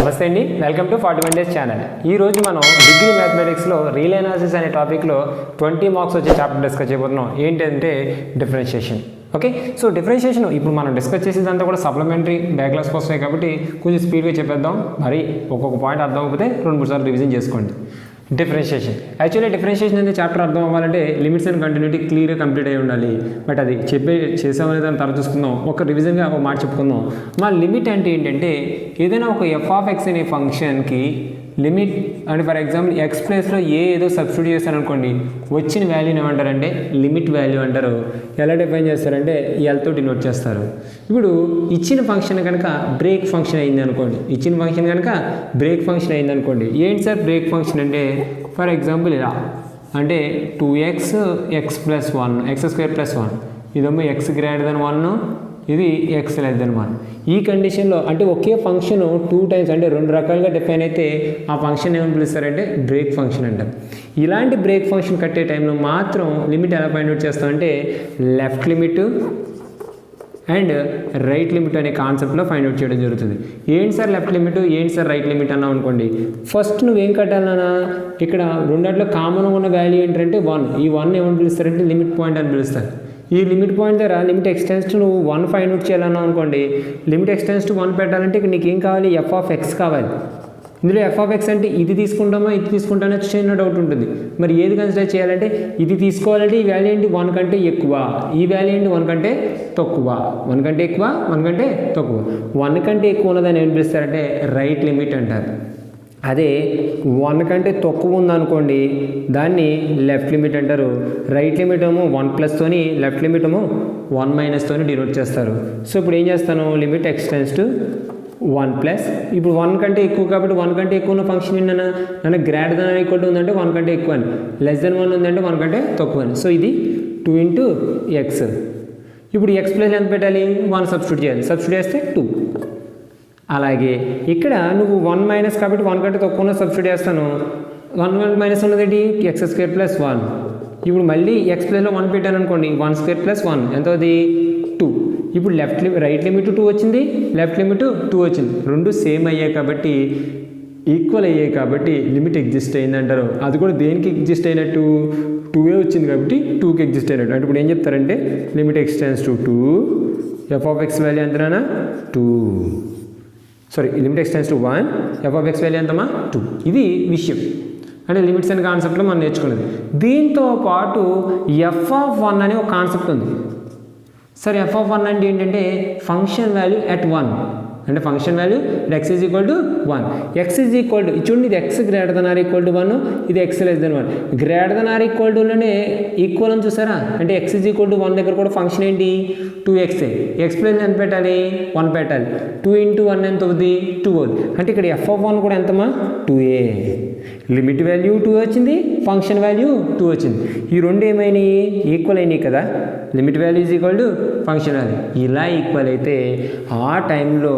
నమస్తే అండి, welcome to 41 days channel. ఈరోజు మనం డిగ్రీ మ్యాథమెటిక్స్లో రియల్ అనాలిసిస్ అనే టాపిక్లో 20 మార్క్స్ వచ్చే చాప్టర్ డిస్కస్ చేయబోతున్నాం. ఏంటంటే డిఫరెన్షియేషన్. ఓకే, సో డిఫరెన్షియేషన్ ఇప్పుడు మనం డిస్కస్ చేసేదంతా కూడా సప్లిమెంటరీ బ్యాక్లాస్ వస్తాయి కాబట్టి కొంచెం స్పీడ్గా చెప్పేద్దాం. మరి ఒక్కొక్క పాయింట్ అర్థం అయిపోతే 2-3 సార్లు రివిజన్ చేసుకోండి. డిఫరెన్షియేషన్ యాక్చువల్లీ డిఫరెన్షియేషన్ అనే చాప్టర్ అర్థం అవ్వాలంటే లిమిట్స్ అండ్ కంటిన్యూటీ క్లియర్గా కంప్లీట్ అయి ఉండాలి. బట్ అది చేసామనే దాన్ని తర్వాత చూసుకుందాం. ఒక రివిజన్గా ఒక మాట చెప్పుకుందాం. మా లిమిట్ అంటే ఏంటంటే ఏదైనా ఒక ఎఫ్ ఆఫ్ ఎక్స్ అనే ఫంక్షన్కి లిమిట్ అంటే ఫర్ ఎగ్జాంపుల్ ఎక్స్ ప్లేస్లో ఏదో సబ్స్టిట్యూట్ చేస్తాను అనుకోండి, వచ్చిన వాల్యూని ఏమంటారంటే లిమిట్ వాల్యూ అంటారు. ఎలా డిఫైన్ చేస్తారంటే ఎల్తో డినోట్ చేస్తారు. ఇప్పుడు ఇచ్చిన ఫంక్షన్ కనుక బ్రేక్ ఫంక్షన్ అయింది అనుకోండి, ఇచ్చిన ఫంక్షన్ కనుక బ్రేక్ ఫంక్షన్ అయింది అనుకోండి, ఏంటి సార్ బ్రేక్ ఫంక్షన్ అంటే ఫర్ ఎగ్జాంపుల్ ఇలా అంటే 2x x + 1 x² + 1 ఇదేమో x గ్రేటర్ దెన్ 1, ఇది x లెస్ దెన్ 1. ఈ కండిషన్లో అంటే ఒకే ఫంక్షన్ 2 టైమ్స్ అంటే 2 రకాలుగా డిఫైన్ అయితే ఆ ఫంక్షన్ ఏమని పిలుస్తారంటే బ్రేక్ ఫంక్షన్ అంటారు. ఇలాంటి బ్రేక్ ఫంక్షన్ కట్టే టైంలో మాత్రం లిమిట్ ఎలా ఫైండ్ అవుట్ చేస్తామంటే left limit and right limit అనే కాన్సెప్ట్లో ఫైండ్ అవుట్ చేయడం జరుగుతుంది. ఏంటి సార్ లెఫ్ట్ లిమిట్, ఏంటి సార్ రైట్ లిమిట్ అన్నావు అనుకోండి, ఫస్ట్ నువ్వేం కట్టాలన్నా ఇక్కడ రెండాట్లో కామన్గా ఉన్న వాల్యూ ఏంటంటే 1. ఈ 1 ఏమని పిలుస్తారంటే లిమిట్ పాయింట్ అని పిలుస్తారు. ఈ లిమిట్ పాయింట్ దగ్గర లిమిట్ ఎక్స్టెన్స్ టు నువ్వు 1 ఫైండ్ అవుట్ చేయాలన్నావు అనుకోండి, లిమిట్ ఎక్స్టెన్స్ టు 1 పెట్టాలంటే ఇక్కడ నీకేం కావాలి, ఎఫ్ ఆఫ్ ఎక్స్ కావాలి. ఇందులో ఎఫ్ ఆఫ్ ఎక్స్ అంటే ఇది తీసుకుంటామా ఇది తీసుకుంటామో చిన్న డౌట్ ఉంటుంది. మరి ఏది కన్సిడర్ చేయాలంటే ఇది తీసుకోవాలంటే ఈ వాల్యూ ఏంటి 1 కంటే ఎక్కువ, ఈ వాల్యూ ఏంటి 1 కంటే తక్కువ, 1 కంటే ఎక్కువ 1 కంటే తక్కువ. 1 కంటే ఎక్కువ ఉన్నదాన్ని ఏం పిలుస్తారంటే రైట్ లిమిట్ అంటారు. అదే 1 కంటే తక్కువ ఉందనుకోండి దాన్ని లెఫ్ట్ లిమిట్ అంటారు. రైట్ లిమిట్ ఏమో 1+ తోని, లెఫ్ట్ లిమిట్ ఏమో 1- తోని డినోట్ చేస్తారు. సో ఇప్పుడు ఏం చేస్తాను, లిమిట్ ఎక్స్టెన్స్ టు 1+. ఇప్పుడు 1 కంటే ఎక్కువ కాబట్టి 1 కంటే ఎక్కువ ఉన్న ఫంక్షన్ ఏంటన్నా greater than or equal to ఉందంటే 1 కంటే ఎక్కువ అని, లెస్ దెన్ 1 ఉందంటే 1 కంటే తక్కువ అని. సో ఇది 2 × x. ఇప్పుడు x ప్లేస్ ఎంత పెట్టాలి, 1 సబ్స్టిట్యూట్ చేయాలి, సబ్స్టిట్యూట్ చేస్తే 2. అలాగే ఇక్కడ నువ్వు 1- కాబట్టి 1 కంటే తక్కువ ఉన్న సబ్స్టిట్యూట్ చేస్తాను. 1 ఉన్నది ఏంటి x² + 1. ఇప్పుడు మళ్ళీ x ప్లేస్లో 1 పెట్టాను అనుకోండి, 1² + 1 ఎంత అవుతుంది 2. ఇప్పుడు రైట్ లిమిట్ 2 వచ్చింది, లెఫ్ట్ లిమిట్ 2 వచ్చింది. రెండు సేమ్ అయ్యాయి కాబట్టి ఈక్వల్ అయ్యాయి కాబట్టి లిమిట్ ఎగ్జిస్ట్ అయింది అంటారు. అది కూడా దేనికి ఎగ్జిస్ట్ అయినట్టు 2 వచ్చింది కాబట్టి 2కి ఎగ్జిస్ట్ అయినట్టు. అంటే ఇప్పుడు ఏం చెప్తారంటే limit x tends to 2, f of x value ఎంతనా 2, sorry limit x tends to 1, f of x value ఎంతమా 2. ఇది విషయం అంటే లిమిట్స్ అనే కాన్సెప్ట్లో మనం నేర్చుకున్నది. దీంతో పాటు ఎఫ్ ఆఫ్ 1 అనే ఒక కాన్సెప్ట్ ఉంది. సరే ఎఫ్ ఆఫ్ 1 అంటే ఏంటంటే ఫంక్షన్ వాల్యూ అట్ 1 అంటే ఫంక్షన్ వాల్యూ x = 1. x చూడండి, ఇది x greater than or equal to 1, ఇది x less than 1. Greater than or equal టులోనే ఈక్వల్ అని చూసారా, అంటే x = 1 దగ్గర కూడా ఫంక్షన్ ఏంటి 2x. x ప్లేస్ ఎంత పెట్టాలి 1 పెట్టాలి. 2 × 1 ఎంత అవుతుంది 2 అవుతుంది. అంటే ఇక్కడ ఎఫ్ ఆఫ్ 1 కూడా ఎంతమా 2a. లిమిట్ వాల్యూ 2 వచ్చింది, ఫంక్షన్ వాల్యూ 2 వచ్చింది. ఈ రెండు ఏమైనాయి ఈక్వల్ అయినాయి కదా, లిమిట్ వాల్యూ = ఫంక్షన్ వాల్యూ. ఇలా ఈక్వల్ అయితే ఆ టైంలో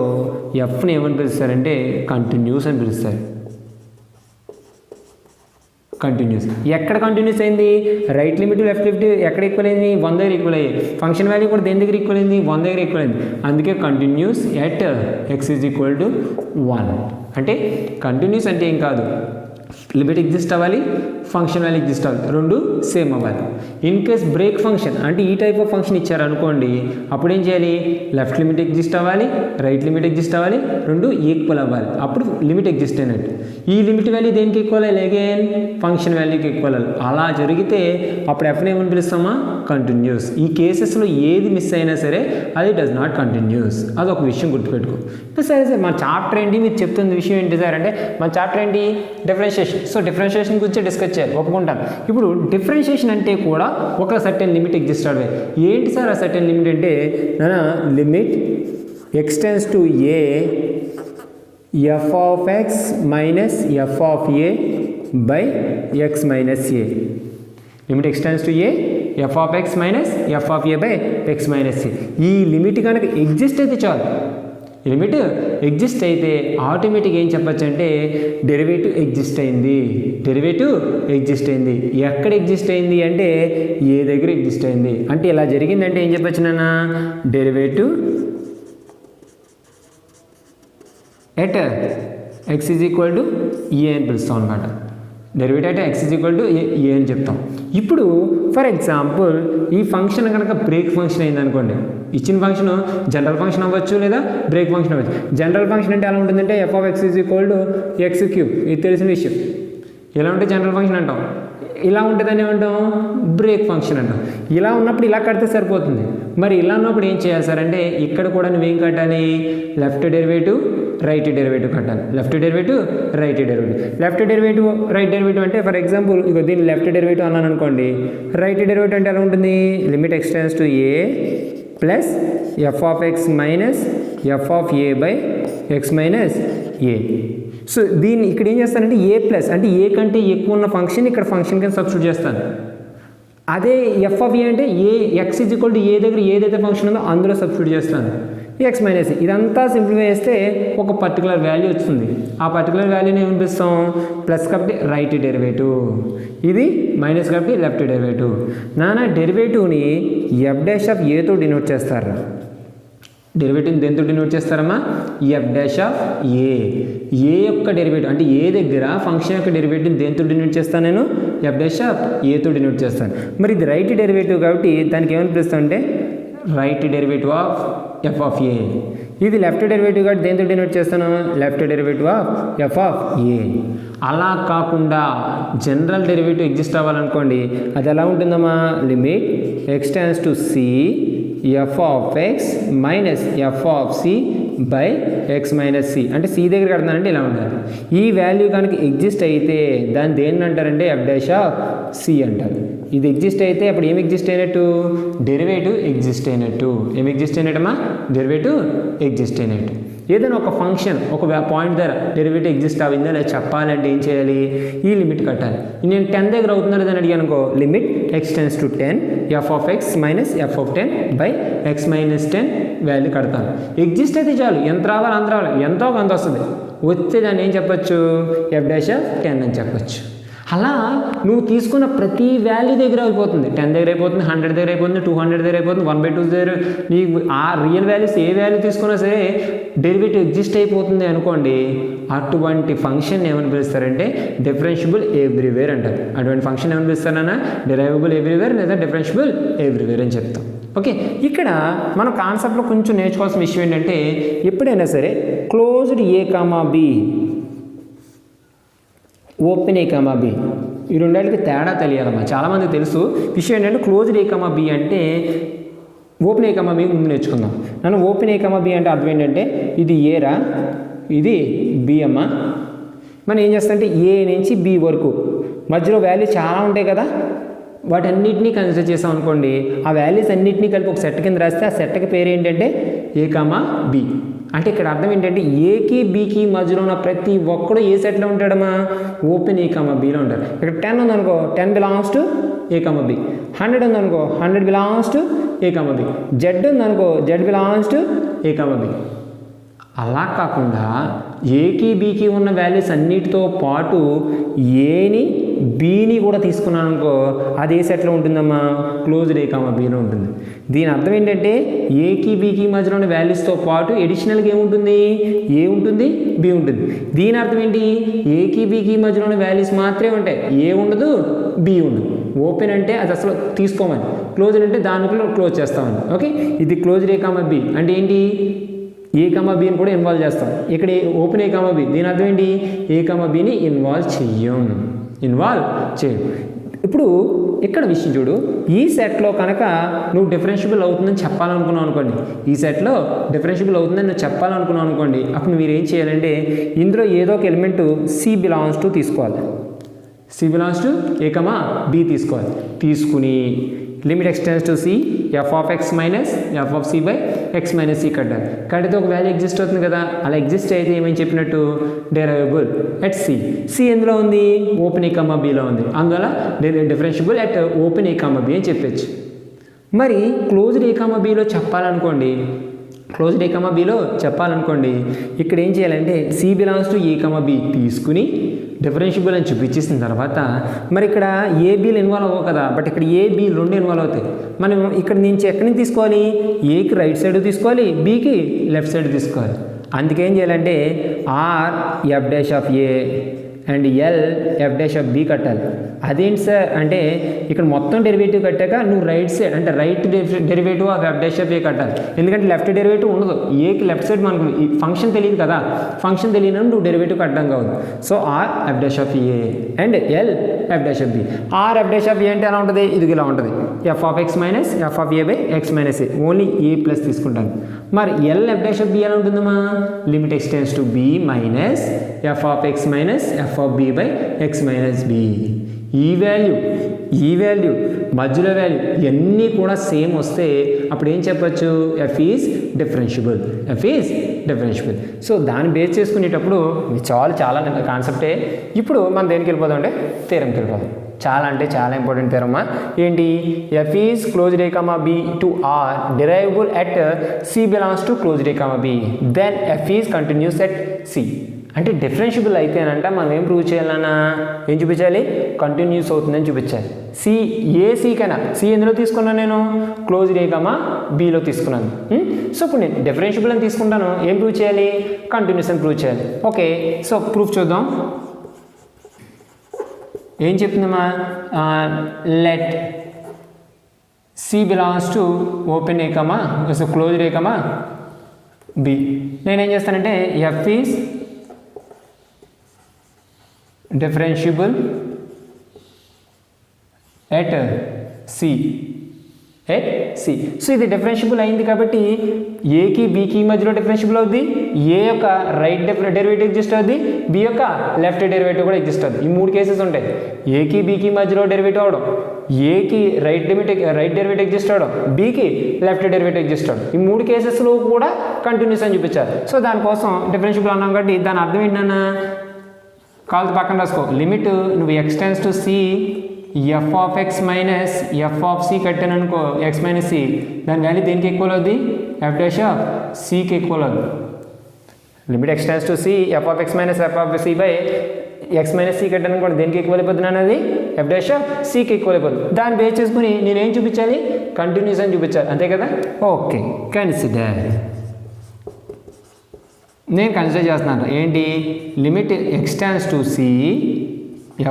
ఎఫ్ని ఏమని పిలుస్తారంటే కంటిన్యూస్ అని పిలుస్తారు. కంటిన్యూస్ ఎక్కడ కంటిన్యూస్ అయింది, రైట్ లిమిట్ లెఫ్ట్ లిమిట్ ఎక్కడ ఈక్వల్ అయింది 1 దగ్గర ఈక్వల్ అయ్యాయి. ఫంక్షన్ వాల్యూ కూడా దేని దగ్గర ఈక్వల్ అయింది 1 దగ్గర ఈక్వల్ అయింది. అందుకే కంటిన్యూస్ ఎట్ x = 1. అంటే కంటిన్యూస్ అంటే ఏం కాదు, లిమిట్ ఎగ్జిస్ట్ అవ్వాలి, ఫంక్షన్ వాల్యూ ఎగ్జిస్ట్ అవ్వాలి, రెండు సేమ్ అవ్వాలి. ఇన్ కేస్ బ్రేక్ ఫంక్షన్ అంటే ఈ టైప్ ఆఫ్ ఫంక్షన్ ఇచ్చారనుకోండి, అప్పుడు ఏం చేయాలి లెఫ్ట్ లిమిట్ ఎగ్జిస్ట్ అవ్వాలి, రైట్ లిమిట్ ఎగ్జిస్ట్ అవ్వాలి, రెండు ఈక్వల్ అవ్వాలి, అప్పుడు లిమిట్ ఎగ్జిస్ట్ అయినట్టు. ఈ లిమిట్ వాల్యూ దేనికి ఈక్వల్ అయ్యాలి, అగైన్ ఫంక్షన్ వాల్యూకి ఈక్వల్ అవ్వాలి. అలా జరిగితే అప్పుడు ఎఫ్ని ఏమని పిలుస్తామా కంటిన్యూస్. ఈ కేసెస్లో ఏది మిస్ అయినా సరే అది డస్ నాట్ కంటిన్యూస్. అదొక విషయం గుర్తుపెట్టుకో. సరే సార్ మన చాప్టర్ ఏంటి, మీరు చెప్తున్న విషయం ఏంటి సార్ అంటే మన చాప్టర్ ఏంటి డిఫరెన్షియేషన్. సో డిఫరెన్షియేషన్ గురించి డిస్కస్ చేయాలి, ఒప్పుకుంటాను. ఇప్పుడు డిఫరెన్షియేషన్ అంటే కూడా ఒక సర్టెన్ లిమిట్ ఎగ్జిస్ట్ అవ్వాలి. ఏంటి సార్ ఆ సర్టెన్ లిమిట్ అంటే limit x tends to a F of x minus f of a by x minus a. Limit x tends to a F of x minus f of a by x minus a. ఈ limit కనుక exist అయితే చాలు, limit exist అయితే ఆటోమేటిక్గా ఏం చెప్పచ్చు అంటే derivative exist అయింది. డెరివేటివ్ ఎగ్జిస్ట్ అయింది ఎక్కడ ఎగ్జిస్ట్ అయింది అంటే ఏ దగ్గర ఎగ్జిస్ట్ అయింది. అంటే ఇలా జరిగిందంటే ఏం చెప్పచ్చు నాన్న, derivative at X is equal to a అని పిలుస్తాం అనమాట. డెరివేటివ్ అంటే x is equal to a అని చెప్తాం. ఇప్పుడు ఫర్ ఎగ్జాంపుల్ ఈ ఫంక్షన్ కనుక బ్రేక్ ఫంక్షన్ అయిందనుకోండి, ఇచ్చిన ఫంక్షన్ జనరల్ ఫంక్షన్ అవ్వచ్చు లేదా బ్రేక్ ఫంక్షన్ అవ్వచ్చు. జనరల్ ఫంక్షన్ అంటే ఎలా ఉంటుందంటే f of x is equal to x cube, ఇది తెలిసిన విషయం. ఎలా ఉంటే జనరల్ ఫంక్షన్ అంటాం, ఇలా ఉంటుందని ఏమంటాం బ్రేక్ ఫంక్షన్ అంటాం. ఇలా ఉన్నప్పుడు ఇలా కడితే సరిపోతుంది. మరి ఇలా ఉన్నప్పుడు ఏం చేయాలి సార్ అంటే ఇక్కడ కూడా నువ్వేం కట్టాలి, లెఫ్ట్ డెరివేటివ్ రైట్ డెరివేటివ్ కట్టాలి. Left derivative right derivative. Left derivative right derivative అంటే ఫర్ ఎగ్జాంపుల్ ఇక దీన్ని లెఫ్ట్ డెరివేటివ్ అన్నాను అనుకోండి, రైట్ డెరివేటివ్ అంటే ఎలా ఉంటుంది, limit x tends to a plus f of x minus f of a by x minus a. So దీన్ని ఇక్కడ ఏం చేస్తానంటే ఏ ప్లస్ అంటే ఏ కంటే ఎక్కువ ఉన్న ఫంక్షన్ ఇక్కడ ఫంక్షన్ కింద సబ్స్టిట్యూట్ చేస్తాను. అదే ఎఫ్ ఆఫ్ ఏ అంటే ఏ ఎక్స్ ఈజ్ ఈక్వల్ టు ఏ దగ్గర ఏదైతే ఫంక్షన్ ఉందో అందులో సబ్స్టిట్యూట్ చేస్తాను ఎక్స్ మైనస్. ఇదంతా సింప్లిఫై చేస్తే ఒక పర్టికులర్ వాల్యూ వస్తుంది. ఆ పర్టికులర్ వాల్యూని ఏమనిపిస్తాం ప్లస్ కాబట్టి రైట్ డెరివేటివ్, ఇది మైనస్ కాబట్టి లెఫ్ట్ డెరివేటివ్. నానా డెరివేటివ్ని ఎఫ్ డాష్ ఆఫ్ ఏతో డినోట్ చేస్తారు. డెరివేటివ్ని దేంతో డినోట్ చేస్తారమ్మా, ఎఫ్ డాష్ ఆఫ్ ఏ. ఏ యొక్క డెరివేటివ్ అంటే ఏ దగ్గర ఫంక్షన్ యొక్క డెరివేటివ్ని దేంతో డినోట్ చేస్తాను నేను, ఎఫ్ డాష్ ఆఫ్ ఏతో డినోట్ చేస్తాను. మరి ఇది రైట్ డెరివేటివ్ కాబట్టి దానికి ఏమని పిలుస్తాం అంటే right derivative of f of a. ఇది లెఫ్ట్ డెరివేటివ్ కాబట్టి దేంతో డినోట్ చేస్తాను, left derivative of f of a. అలా కాకుండా జనరల్ డెరివేటివ్ ఎగ్జిస్ట్ అవ్వాలనుకోండి, అది ఎలా ఉంటుందమ్మా, limit x tends to c f of x minus f of c by x minus c. అంటే సి దగ్గర కడతానంటే ఇలా ఉంటుంది. ఈ వాల్యూ కనుక ఎగ్జిస్ట్ అయితే దాన్ని దేన్ని అంటారంటే ఎఫ్ డాష్ ఆఫ్ సి అంటారు. ఇది ఎగ్జిస్ట్ అయితే అప్పుడు ఏమి ఎగ్జిస్ట్ అయినట్టు, డెరివేటివ్ ఎగ్జిస్ట్ అయినట్టు. ఏమి ఎగ్జిస్ట్ అయినట్టమ్మా, డెరివేటివ్ ఎగ్జిస్ట్ అయినట్టు. ఏదైనా ఒక ఫంక్షన్ ఒక పాయింట్ దగ్గర డెరివేటివ్ ఎగ్జిస్ట్ అయిందా లేదా చెప్పాలంటే ఏం చేయాలి, ఈ లిమిట్ కట్టాలి. నేను 10 దగ్గర అవుతుందని అని అడిగాను అనుకో, limit x tends to 10 F of x minus f of 10 by x minus 10 value కడతాను. ఎగ్జిస్ట్ అయితే చాలు, ఎంత రావాలి అంత రావాలి, ఎంతో కొంత వస్తుంది. వచ్చే దాన్ని ఏం చెప్పచ్చు, ఎఫ్ డాష్ ఆఫ్ 10 అని చెప్పచ్చు. అలా నువ్వు తీసుకున్న ప్రతి వాల్యూ దగ్గర అయిపోతుంది. 10 దగ్గర అయిపోతుంది, 100 దగ్గర అయిపోతుంది, 200 దగ్గర అయిపోతుంది, 1/2 దగ్గర. నీకు ఆ రియల్ వాల్యూస్ ఏ వాల్యూ తీసుకున్నా సరే డెరివేటివ్ ఎగ్జిస్ట్ అయిపోతుంది అనుకోండి, అటువంటి ఫంక్షన్ ఏమని పిలుస్తారంటే డిఫరెన్షియబుల్ ఎవ్రీవేర్ అంటారు. అటువంటి ఫంక్షన్ ఏమని పిలుస్తారన్నా డెరైవబుల్ ఎవ్రీవేర్ లేదా డిఫరెన్షియబుల్ ఎవ్రీవేర్ అని చెప్తాం. ఓకే, ఇక్కడ మన కాన్సెప్ట్లో కొంచెం నేర్చుకోవాల్సిన విషయం ఏంటంటే ఎప్పుడైనా సరే closed A comma b open a comma b ఈ రెండింటికి తేడా తెలియాలమ్మా. చాలామందికి తెలుసు విషయం ఏంటంటే క్లోజ్డ్ ఏ కామా బి అంటే ఓపెన్ ఏ కామా బి ముందు నేర్చుకుందాం. నన్ను ఓపెన్ ఏ కామా బి అంటే అర్థం ఏంటంటే ఇది ఏరా ఇది బి అమ్మ. మనం ఏం చేస్తామంటే ఏ నుంచి బి వరకు మధ్యలో వాల్యూ చాలా ఉంటాయి కదా, వాటన్నిటినీ కన్సిడర్ చేసాం అనుకోండి, ఆ వాల్యూస్ అన్నింటినీ కలిపి ఒక సెట్ కింద రాస్తే ఆ సెట్కి పేరు ఏంటంటే ఏ కామా బి. అంటే ఇక్కడ అర్థం ఏంటంటే ఏకి బీకి మధ్యలో ఉన్న ప్రతి ఒక్కడు ఏ సెట్లో ఉంటాడమ్మా, ఓపెన్ ఏ కామా బీలో ఉంటాడు. ఇక్కడ 10 ఉందనుకో 10 belongs to a comma b, 100 ఉందనుకో 100 belongs to a comma b, z ఉందనుకో z belongs to a comma b. అలా కాకుండా ఏకి బీకి ఉన్న వాల్యూస్ అన్నిటితో పాటు ఏని బీని కూడా తీసుకున్నాను అనుకో, అది ఏ సెట్లో ఉంటుందమ్మా, క్లోజ్డ్ ఏ కామా బీలో ఉంటుంది. దీని అర్థం ఏంటంటే ఏకి బీకి మధ్యలో ఉన్న వాల్యూస్తో పాటు ఎడిషనల్గా ఏముంటుంది, ఏ ఉంటుంది బి ఉంటుంది. దీని అర్థం ఏంటి, ఏకి బీకి మధ్యలో ఉన్న వాల్యూస్ మాత్రమే ఉంటాయి, ఏ ఉండదు బి ఉండదు. ఓపెన్ అంటే అది అసలు తీసుకోమని, క్లోజ్డ్ అంటే దానిలో క్లోజ్ చేస్తామని. ఓకే, ఇది క్లోజ్డ్ ఏ కామా బి అంటే ఏంటి, ఏ కామా బీని కూడా ఇన్వాల్వ్ చేస్తాం. ఇక్కడ ఓపెన్ ఏ కామా బి దీని అర్థం ఏంటి, ఏ కామా బీని ఇన్వాల్వ్ చేయం. ఇప్పుడు ఇక్కడ విషయం చూడు, ఈ సెట్లో కనుక నువ్వు డిఫరెన్షియబుల్ అవుతుందని చెప్పాలనుకున్నావు అనుకోండి, ఈ సెట్లో డిఫరెన్షియబుల్ అవుతుందని నువ్వు చెప్పాలనుకున్నావు అనుకోండి, అప్పుడు మీరు ఏం చేయాలంటే ఇందులో ఏదో ఒక ఎలిమెంట్ సి బిలాంగ్స్ టు తీసుకోవాలి. C belongs to a comma b తీసుకోవాలి. తీసుకుని limit x tends to c f of x minus f of c by x minus c కట్టాలి. కడితే ఒక వాల్యూ ఎగ్జిస్ట్ అవుతుంది కదా, అలా ఎగ్జిస్ట్ అయితే ఏమని చెప్పినట్టు డెరైవబుల్ ఎట్ సి. సి ఎందులో ఉంది, ఓపెన్ ఏ కామా బిలో ఉంది, అందువల్ల differentiable at open a comma b అని చెప్పచ్చు. మరి క్లోజ్డ్ ఏ కామా బిలో చెప్పాలనుకోండి, క్లోజ్డ్ ఏ కామా బిలో చెప్పాలనుకోండి, ఇక్కడ ఏం చేయాలంటే c belongs to a comma b తీసుకుని డిఫరెన్షియబుల్ అని చూపించేసిన తర్వాత మరి ఇక్కడ ఏబీలు ఇన్వాల్వ్ అవ్వవు కదా, బట్ ఇక్కడ ఏబీ రెండు ఇన్వాల్వ్ అవుతాయి. మనం ఇక్కడ నుంచి ఎక్కడి నుంచి తీసుకోవాలి, ఏకి రైట్ సైడ్ తీసుకోవాలి, బీకి లెఫ్ట్ సైడ్ తీసుకోవాలి. అందుకేం చేయాలంటే r f dash of a and l f dash of b కట్టాలి. అదేంటి సార్ అంటే ఇక్కడ మొత్తం డెరివేటివ్ కట్టాక నువ్వు రైట్ సైడ్ అంటే right derivative of f dash of a కట్టాలి. ఎందుకంటే లెఫ్ట్ డెరివేటివ్ ఉండదు, ఏకి లెఫ్ట్ సైడ్ మనకు ఈ ఫంక్షన్ తెలియదు కదా, ఫంక్షన్ తెలియనప్పుడు నువ్వు డెరివేటివ్ కట్టడం కాదు. So r f dash of a and l f dash of b. R f dash of a అంటే ఎలా ఉంటుంది, ఇది ఇలా ఉంటుంది, f of x minus f of a by x minus a, only a plus తీసుకుంటాను. మరి l f dash of b ఎలా ఉంటుందమ్మా, limit x tends to b minus f of x minus f of b by x minus b. ఈ value మధ్యలో value ఇవన్నీ కూడా same వస్తే అప్పుడు ఏం చెప్పచ్చు, ఎఫ్ ఈజ్ డిఫరెన్షియబుల్. సో దాన్ని బేస్ చేసుకునేటప్పుడు చాలా కాన్సెప్టే. ఇప్పుడు మనం దేనికి వెళ్ళిపోదాం అంటే థీరంకి వెళ్ళిపోదాం. చాలా అంటే చాలా ఇంపార్టెంట్ థీరమ్. ఏంటి, f is closed A comma b to R derivable at c belongs to closed A comma b, then f is continuous at c. అంటే డిఫరెన్షియబుల్ అయితేనంట మనం ఏం ప్రూవ్ చేయాలన్నా, ఏం చూపించాలి, కంటిన్యూస్ అవుతుందని చూపించాలి. సి ఏ సికైనా, సి ఎందులో తీసుకున్నాను నేను, క్లోజ్డ్ ఏ కామా బిలో తీసుకున్నాను. సో ఇప్పుడు నేను డిఫరెన్షియబుల్ అని తీసుకుంటాను, ఏం ప్రూవ్ చేయాలి, కంటిన్యూస్ అని ప్రూవ్ చేయాలి. ఓకే, సో ప్రూఫ్ చూద్దాం. ఏం చెప్తుందమ్మా, let c belongs to open a comma closed A comma b. నేనేం చేస్తానంటే f is differentiable at c. So ఇది డిఫరెన్షియబుల్ అయింది కాబట్టి ఏకి బీకి మధ్యలో డిఫరెన్షియబుల్ అవుద్ది, ఏ యొక్క రైట్ డెరివేటివ్ ఎగ్జిస్ట్ అవుద్ది, బి యొక్క లెఫ్ట్ డెరివేటివ్ కూడా ఎగ్జిస్ట్ అవుద్ది. ఈ మూడు కేసెస్ ఉంటాయి, ఏకి బీకి మధ్యలో డెరివేటివ్ అవడం, ఏకి రైట్ డెరివేటివ్ ఎగ్జిస్ట్ అవడం, బీకి లెఫ్ట్ డెరివేటివ్ ఎగ్జిస్ట్ అవడం. ఈ మూడు కేసెస్లో కూడా కంటిన్యూస్ అని చూపించాలి. సో దానికోసం డిఫరెన్షియబుల్ అన్నాం కాబట్టి దాని అర్థం ఏంటన్నా, కాల్తో పక్కన రాసుకో, లిమిట్ నువ్వు x tends to c f of x minus f of c కట్టాను అనుకో, ఎక్స్ మైనస్ సి, దాని వాల్యూ దేనికి ఈక్వల్ అవుద్ది, ఎఫ్ డాష్ ఆఫ్ సికి ఈక్వల్ అవుద్ది. Limit x tends to c f of x minus f of c by x minus c కట్టాను అనుకోండి, దేనికి ఈక్వల్ అయిపోతున్నాను, అది ఎఫ్ డాష్ ఆఫ్ సికి ఈక్వల్ అయిపోతుంది. దాన్ని బేస్ చేసుకుని నేనేం చూపించాలి, కంటిన్యూస్ అని చూపించాలి, అంతే కదా. ఓకే, కన్సిడర్, నేను కన్సిడర్ చేస్తున్నాను ఏంటి, limit x tends to c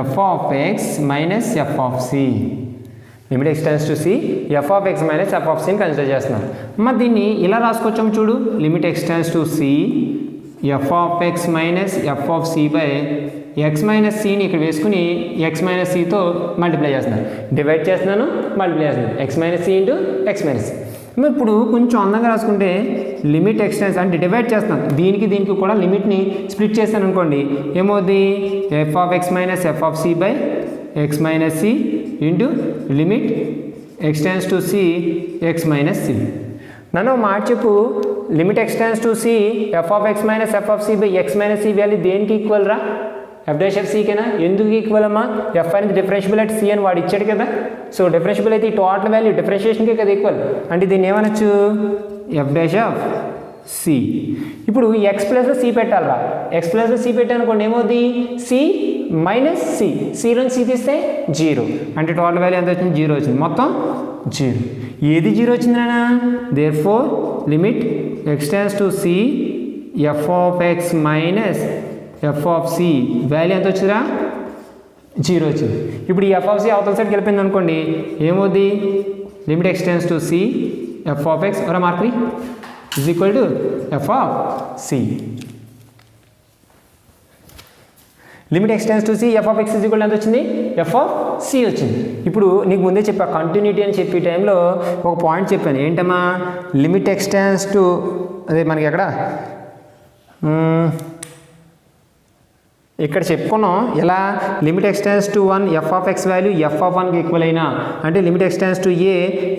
f of x minus f of c. Limit x tends to c f of x minus f of సిని కన్సిడర్ చేస్తున్నాను. మరి దీన్ని ఇలా రాసుకొచ్చాము చూడు, limit x tends to c f of x minus f of c by x minus సిని ఇక్కడ వేసుకుని ఎక్స్ మైనస్ సితో మల్టిప్లై చేస్తున్నాను, డివైడ్ చేస్తున్నాను, మల్టిప్లై చేస్తున్నాను, x minus c into x minus c. ఇప్పుడు కొంచెం అందంగా రాసుకుంటే లిమిట్ ఎక్స్టెన్స్ అంటే డివైడ్ చేస్తున్నాను, దీనికి కూడా లిమిట్ని స్ప్లిట్ చేస్తాను అనుకోండి, ఏమవుద్ది, f of x minus f of c by x minus c into limit x tends to c x minus c. నన్ను మాట చెప్పు, limit x tends to c f of x minus f of c by x minus c value దేనికి equal రా, f dash of సికేనా. ఎందుకు equal అమ్మా, F అనేది differentiable at C అని వాడు ఇచ్చాడు కదా. సో డిఫరెన్షియబుల్ అయితే ఈ టోటల్ వాల్యూ డిఫరెన్షియేషన్కే కదా ఈక్వల్, అంటే దీన్ని ఏమనొచ్చు, ఎఫ్ డాష్ ఆఫ్ సి. ఇప్పుడు ఎక్స్ ప్లస్లో సి పెట్టాలరా, ఎక్స్ ప్లస్లో సి పెట్టాను అనుకోండి, ఏమవుద్ది, సి మైనస్ సి, సిలోని సి తీస్తే 0, అంటే టోటల్ వాల్యూ ఎంత వచ్చింది, 0 వచ్చింది, మొత్తం 0. ఏది 0 వచ్చింది నానా, therefore limit x tends to c f of x minus f of c value ఎంత వచ్చిందిరా, 0 వచ్చింది. ఇప్పుడు ఈ ఎఫ్ ఆఫ్ సి అవతల సైడ్కి వెళ్ళిపోయింది అనుకోండి, ఏమవుద్ది, limit x tends to c f of x ఒరా మార్క్రీ is equal to f of c. Limit x tends to c f of x is equal ఎంత వచ్చింది, ఎఫ్ ఆఫ్ సి వచ్చింది. ఇప్పుడు నీకు ముందే చెప్పా కంటిన్యూటీ అని చెప్పే టైంలో ఒక పాయింట్ చెప్పాను, ఏంటమ్మా, లిమిట్ ఎక్స్ టెన్స్ టు అదే మనకి ఎక్కడ ఇక్కడ చెప్పుకున్నాం, ఇలా limit x tends to 1 f of x value F of 1కి ఈక్వల్ అయినా, అంటే limit x tends to A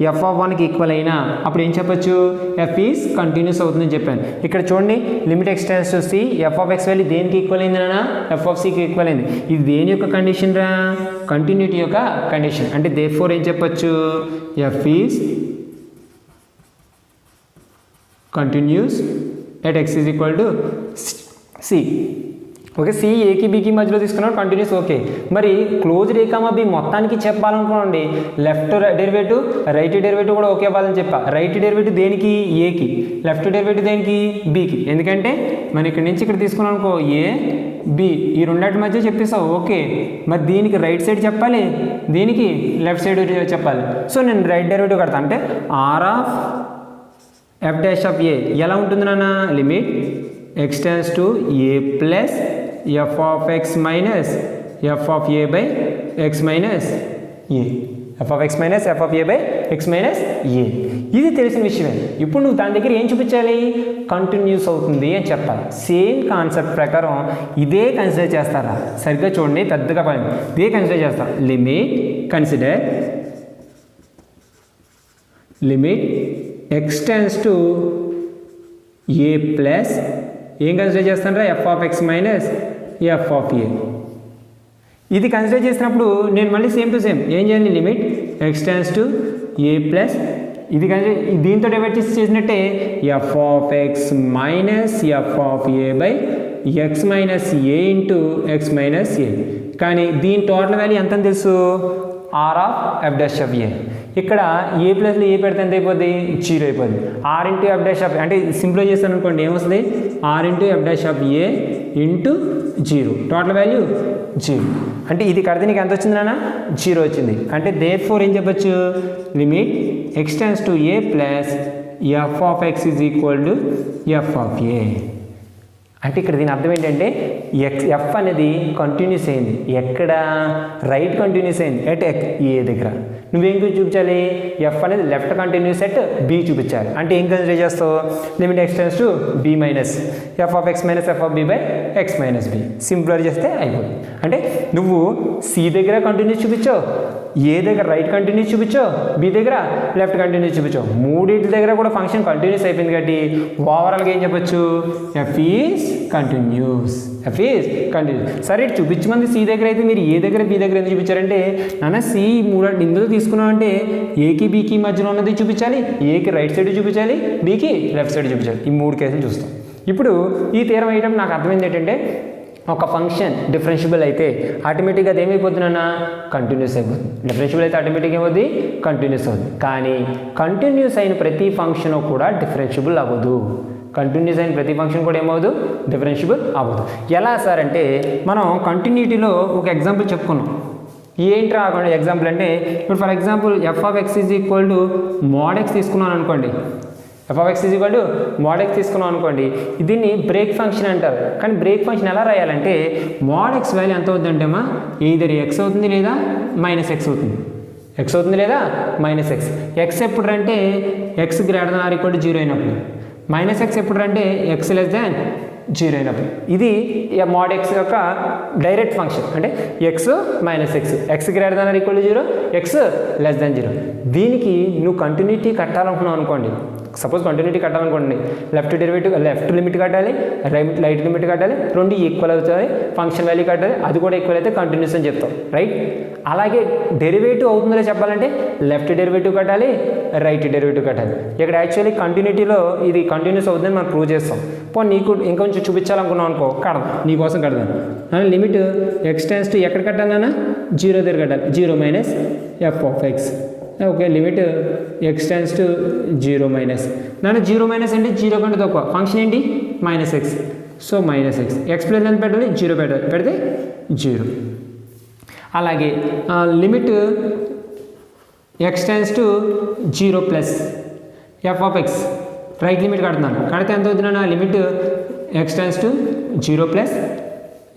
f of 1కి ఈక్వల్ అయినా అప్పుడు ఏం చెప్పచ్చు, ఎఫ్ ఈజ్ కంటిన్యూస్ అవుతుందని చెప్పాను. ఇక్కడ చూడండి, limit x tends to c f of x value దేనికి ఈక్వల్ అయింది నాన్న, ఎఫ్ ఆఫ్ సికి ఈక్వల్ అయింది. ఇది దేని యొక్క కండిషన్ రా, కంటిన్యూటీ యొక్క కండిషన్. అంటే దేర్ఫోర్ ఏం చెప్పచ్చు, F is continuous at X is equal to C. Okay, C ఏకి బికి మధ్యలో తీసుకున్నాడు కంటిన్యూస్. ఓకే, మరి క్లోజ్డ్ ఏ కామా బి మొత్తానికి చెప్పాలనుకోండి లెఫ్ట్ డెరివేటివ్ రైట్ డెరివేటివ్ కూడా ఒకే పదం చెప్పా. రైట్ డెరివేటివ్ దేనికి? ఏకి, లెఫ్ట్ డెరివేటివ్ దేనికి? బికి. ఎందుకంటే మనం ఇక్కడ నుంచి ఇక్కడ తీసుకున్నాం అనుకో ఏ బి, ఈ రెండింటి మధ్య చెప్పేసావు. ఓకే, మరి దీనికి రైట్ సైడ్ చెప్పాలి, దీనికి లెఫ్ట్ సైడ్ చెప్పాలి. సో నేను రైట్ డెరివేటివ్ కడతాను. అంటే r of f dash of a ఎలా ఉంటుంది నాన్న? Limit x tends to a plus f of x minus f of a by x minus a, f of x minus f of a by x minus a. ఇది తెలిసిన విషయమే. ఇప్పుడు నువ్వు దాని దగ్గర ఏం చూపించాలి? కంటిన్యూస్ అవుతుంది అని చెప్పాలి. సేమ్ కాన్సెప్ట్ ప్రకారం ఇదే కన్సిడర్ చేస్తారా? సరిగ్గా చూడండి, పెద్దగా పని ఇదే కన్సిడర్ చేస్తాం. Consider limit x tends to a plus ఏం కన్సిడర్ చేస్తానరా? F of x minus f of a. ఇది కన్సిడర్ చేసినప్పుడు నేను మళ్ళీ సేమ్ టు సేమ్ ఏం చేయాలి? Limit x tends to a plus ఇది కన్సిడర్ దీంతో డివైడ్ చేసినట్టే f of x minus f of a by x minus a into x minus a. కానీ దీని టోటల్ వాల్యూ ఎంత తెలుసు? R of f dash of a. ఇక్కడ a ప్లస్లో a పెడితే ఎంత అయిపోద్ది? 0 అయిపోద్ది. R into f dash of అంటే సింప్లిఫై చేస్తాను అనుకోండి ఏమొస్తుంది? R into f dash of a into 0, total value 0. అంటే ఇది కడితే నీకు ఎంత వచ్చింది నాన్న? 0 వచ్చింది. అంటే దేర్ఫోర్ ఏం చెప్పచ్చు? Limit x tends to a plus f of x is equal to f of a. అంటే ఇక్కడ దీని అర్థం ఏంటంటే ఎఫ్ అనేది కంటిన్యూస్ అయింది. ఎక్కడ? రైట్ కంటిన్యూస్ అయింది ఎట్ ఏ దగ్గర. నువ్వేం చూపించాలి? ఎఫ్ అనేది లెఫ్ట్ కంటిన్యూస్ ఎట్ బి చూపించాలి. అంటే ఏం కన్సిడర్ చేస్తావు? Limit x tends to b minus f of x minus f of b by x minus b. Simpler చేస్తే అయిపోతుంది. అంటే నువ్వు సి దగ్గర కంటిన్యూస్ చూపించావు, ఏ దగ్గర రైట్ కంటిన్యూస్ చూపించావు, బి దగ్గర లెఫ్ట్ కంటిన్యూస్ చూపించావు. మూడింటి దగ్గర కూడా ఫంక్షన్ కంటిన్యూస్ అయిపోయింది కాబట్టి ఓవరాల్గా ఏం చెప్పచ్చు? F is continuous. F is continuous. సరే చూపించమంది సి దగ్గర అయితే మీరు ఏ దగ్గర బి దగ్గర ఎందుకు చూపించారంటే నాన్న సి మూడు ఇందులో తీసుకున్నాం అంటే ఏకి బికి మధ్యలో ఉన్నది చూపించాలి, ఏకి రైట్ సైడ్ చూపించాలి, బికి లెఫ్ట్ సైడ్ చూపించాలి. ఈ 3 కేసులు చూస్తాం. ఇప్పుడు ఈ థీరం అయ్యేటప్పుడు నాకు అర్థమైంది ఏంటంటే ఒక ఫంక్షన్ డిఫరెన్షియబుల్ అయితే ఆటోమేటిక్గా అది ఏమైపోతుందన్నా? కంటిన్యూస్ అయిపోతుంది. డిఫరెన్షియబుల్ అయితే ఆటోమేటిక్గా ఏమవుతుంది? కంటిన్యూస్ అవుతుంది. కానీ కంటిన్యూస్ అయిన ప్రతి ఫంక్షన్ కూడా డిఫరెన్షియబుల్ అవ్వదు. కంటిన్యూస్ అయిన ప్రతి ఫంక్షన్ కూడా ఏమవుదు? డిఫరెన్షియబుల్ అవ్వదు. ఎలా సార్ అంటే మనం కంటిన్యూటీలో ఒక ఎగ్జాంపుల్ చెప్పుకున్నాం. ఏంట్రా ఎగ్జాంపుల్ అంటే ఇప్పుడు for example F of x is equal to mode X తీసుకున్నాను అనుకోండి. F of x is equal to mode X తీసుకున్నాం అనుకోండి. దీన్ని బ్రేక్ ఫంక్షన్ అంటారు. కానీ బ్రేక్ ఫంక్షన్ ఎలా రాయాలంటే మోడ్ ఎక్స్ వాల్యూ ఎంత అవుతుందంటేమా ఈధర్ ఎక్స్ అవుతుంది లేదా మైనస్ ఎక్స్ అవుతుంది. ఎక్స్ అవుతుంది లేదా మైనస్ ఎక్స్. ఎక్స్ ఎప్పుడు అంటే X greater than or equal to 0 అయినప్పుడు. మైనస్ ఎక్స్ ఎప్పుడు అంటే ఎక్స్ లెస్ దాన్ 0 అయినప్పుడు. ఇది మోడ్ ఎక్స్ యొక్క డైరెక్ట్ ఫంక్షన్. అంటే x minus x, x greater than or equal to 0, x less than 0. దీనికి నువ్వు కంటిన్యూటీ కట్టాలనుకున్నావు అనుకోండి. సపోజ్ కంటిన్యూటీ కట్టాలనుకోండి, లెఫ్ట్ డెరివేటివ్ లెఫ్ట్ లిమిట్ కట్టాలి, రైట్ లిమిట్ కట్టాలి, రెండు ఈక్వల్ అవుతాయి, ఫంక్షన్ వాల్యూ కట్టాలి, అది కూడా ఈక్వల్ అయితే కంటిన్యూస్ అని చెప్తాం, రైట్. అలాగే డెరివేటివ్ అవుతుందో చెప్పాలంటే లెఫ్ట్ డెరివేటివ్ కట్టాలి, రైట్ డెరివేటివ్ కట్టాలి. ఇక్కడ యాక్చువల్లీ కంటిన్యూటీలో ఇది కంటిన్యూస్ అవుతుందని మనం ప్రూవ్ చేస్తాం. పోనీ నీకు ఇంకొంచెం చూపించాలనుకున్నాం అనుకో, కడదాం, నీకోసం కడదాం. లిమిట్ ఎక్స్ టెన్స్ టు ఎక్కడ కట్టాలన్నా 0 దగ్గర కట్టాలి, 0 minus f of x. Okay, limit x tends to 0 minus. దాంట్లో 0 మైనస్ అంటే 0 కంటే తక్కువ, ఫంక్షన్ ఏంటి minus x. So minus x, x plus ఎంత పెట్టాలి 0 పెట్టాలి, పెడితే 0. అలాగే limit x tends to 0 plus f of x, right limit కడుతున్నాను, కడితే ఎంత అవుతుందన్నా limit x tends to 0 plus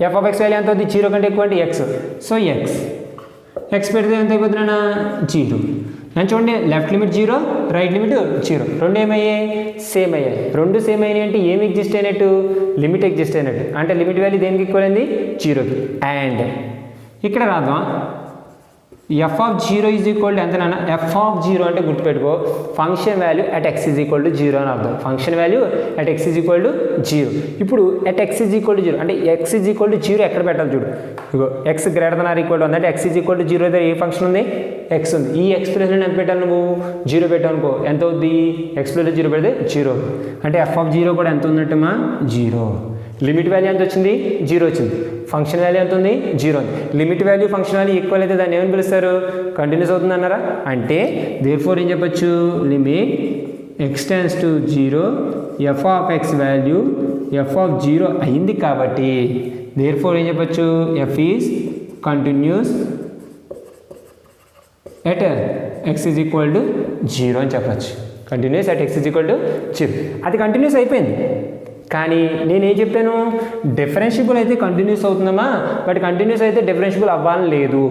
f of x value ఎంత అవుతుంది 0 కంటే ఎక్కువ అంటే ఎక్స్. సో ఎక్స్, ఎక్స్ పెడితే ఎంత అయిపోతుందన్నా 0. నేను చూడండి లెఫ్ట్ లిమిట్ 0, రైట్ లిమిట్ 0, రెండు ఏమయ్యాయి సేమ్ అయ్యాయి. రెండు సేమ్ అయినాయి అంటే ఏమి ఎగ్జిస్ట్ అయినట్టు, లిమిట్ ఎగ్జిస్ట్ అయినట్టు. అంటే లిమిట్ వాల్యూ దేనికి ఈక్వల్ అయింది 0కి. అండ్ ఇక్కడ రాద్దాం, f of 0 is equal to ఎంతనా, ఎఫ్ ఆఫ్ 0 అంటే గుర్తుపెట్టుకో function value at x is equal to 0 అని అర్థం. Function value at x is equal to 0. ఇప్పుడు at x is equal to 0 అంటే ఎక్స్ ఈజ్ ఈక్వల్ టు 0 ఎక్కడ పెట్టాలి చూడు. ఇగో x greater than or equal to అంటే ఎక్స్ ఈజ్ ఈక్వల్ టు 0 దగ్గర ఏ ఫంక్షన్ ఉంది ఎక్స్ ఉంది. ఈ ఎక్స్ప్రెషన్ ఎంత పెట్టాలి నువ్వు 0 పెట్టావు అనుకో, ఎంత అవుద్ది ఎక్స్ ప్లస్ 0 పెడితే 0. అంటే ఎఫ్ ఆఫ్ 0 కూడా ఎంత ఉందంటమ్మా 0. లిమిట్ వాల్యూ ఎంత వచ్చింది 0 వచ్చింది, ఫంక్షన్ వాల్యూ ఎంత ఉంది 0 ఉంది. Limit value function value equal అయితే దాన్ని ఏమని పిలుస్తారు, కంటిన్యూస్ అవుతుంది అన్నారా. అంటే దేర్ఫోర్ ఏం చెప్పొచ్చు, limit x tends to 0 f of x value f of 0 అయింది కాబట్టి దేర్ఫోర్ ఏం చెప్పొచ్చు, f is continuous at x is equal to 0 అని చెప్పచ్చు. Continuous at x is equal to 0. అది కంటిన్యూస్ అయిపోయింది. కానీ నేనేం చెప్పాను, డిఫరెన్షియబుల్ అయితే కంటిన్యూస్ అవుతుందమ్మా, బట్ కంటిన్యూస్ అయితే డిఫరెన్షియబుల్ అవ్వాలని లేదు.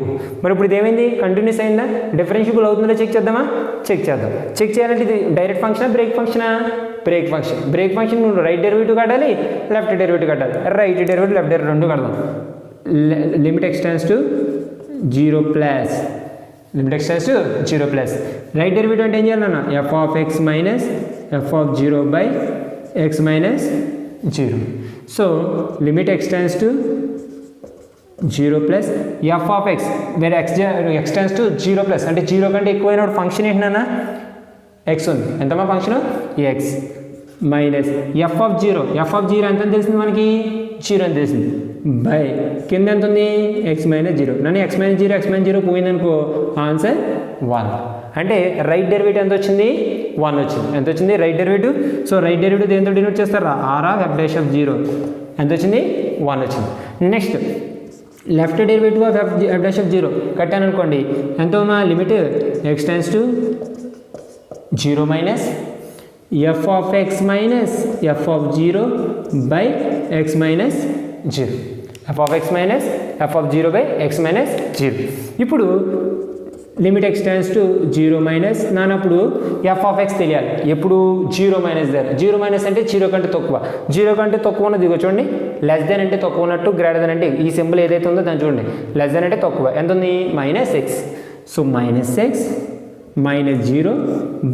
మరి ఇప్పుడు ఇదేమైంది, కంటిన్యూస్ అయిందా, డిఫరెన్షియబుల్ అవుతుందో చెక్ చేద్దామా, చెక్ చేద్దాం. చెక్ చేయాలంటే ఇది డైరెక్ట్ ఫంక్షనా బ్రేక్ ఫంక్షనా, బ్రేక్ ఫంక్షన్. బ్రేక్ ఫంక్షన్ నువ్వు రైట్ డెరివేటివ్ కట్టాలి, లెఫ్ట్ డెరివేటివ్ కట్టాలి. రైట్ డెరివేటివ్ లెఫ్ట్ డెరివేటివ్ రెండు కడదాం. Limit x tends to 0 plus limit x tends to 0 plus right derivative అంటే ఏం చేయాలన్నా, f of x minus f of 0 by x minus 0. So limit x tends to 0 plus f of x where x tends to 0 plus అంటే 0 కంటే ఎక్కువైన function ఏంటన్నా, x ఉంది. ఎంతమా function x minus f of 0. f of 0 ఎంత తెలిసింది మనకి, 0 అని తెలిసింది, బై కింద ఎంత ఉంది x మైనస్ 0. నన్ను x మైనస్ 0 పోయిందనుకో ఆన్సర్ 1. అంటే రైట్ డెరివేటివ్ ఎంత వచ్చింది, 1 వచ్చింది. ఎంత వచ్చింది right derivative. So right derivative దేంతో డినోట్ చేస్తారా, r of f dash of 0 ఎంత వచ్చింది 1 వచ్చింది. Next left derivative of f dash of 0 కట్టాను అనుకోండి, ఎంతో మా limit x tends to 0 minus f of x minus f of 0 by x minus 0. f of x minus f of 0 by x minus 0. ఇప్పుడు limit x tends to 0 minus నానప్పుడు f of x తెలియాలి. ఎప్పుడు 0 minus దగ్గర. 0 minus అంటే 0 కంటే తక్కువ. 0 కంటే తక్కువ ఉన్నది ఇదిగో చూడండి, లెస్ దెన్ అంటే తక్కువ ఉన్నట్టు, గ్రేటర్ దెన్ అంటే ఈ సింబల్ ఏదైతే ఉందో దాన్ని చూడండి, లెస్ దెన్ అంటే తక్కువ. ఎంత ఉంది minus x. So minus x minus 0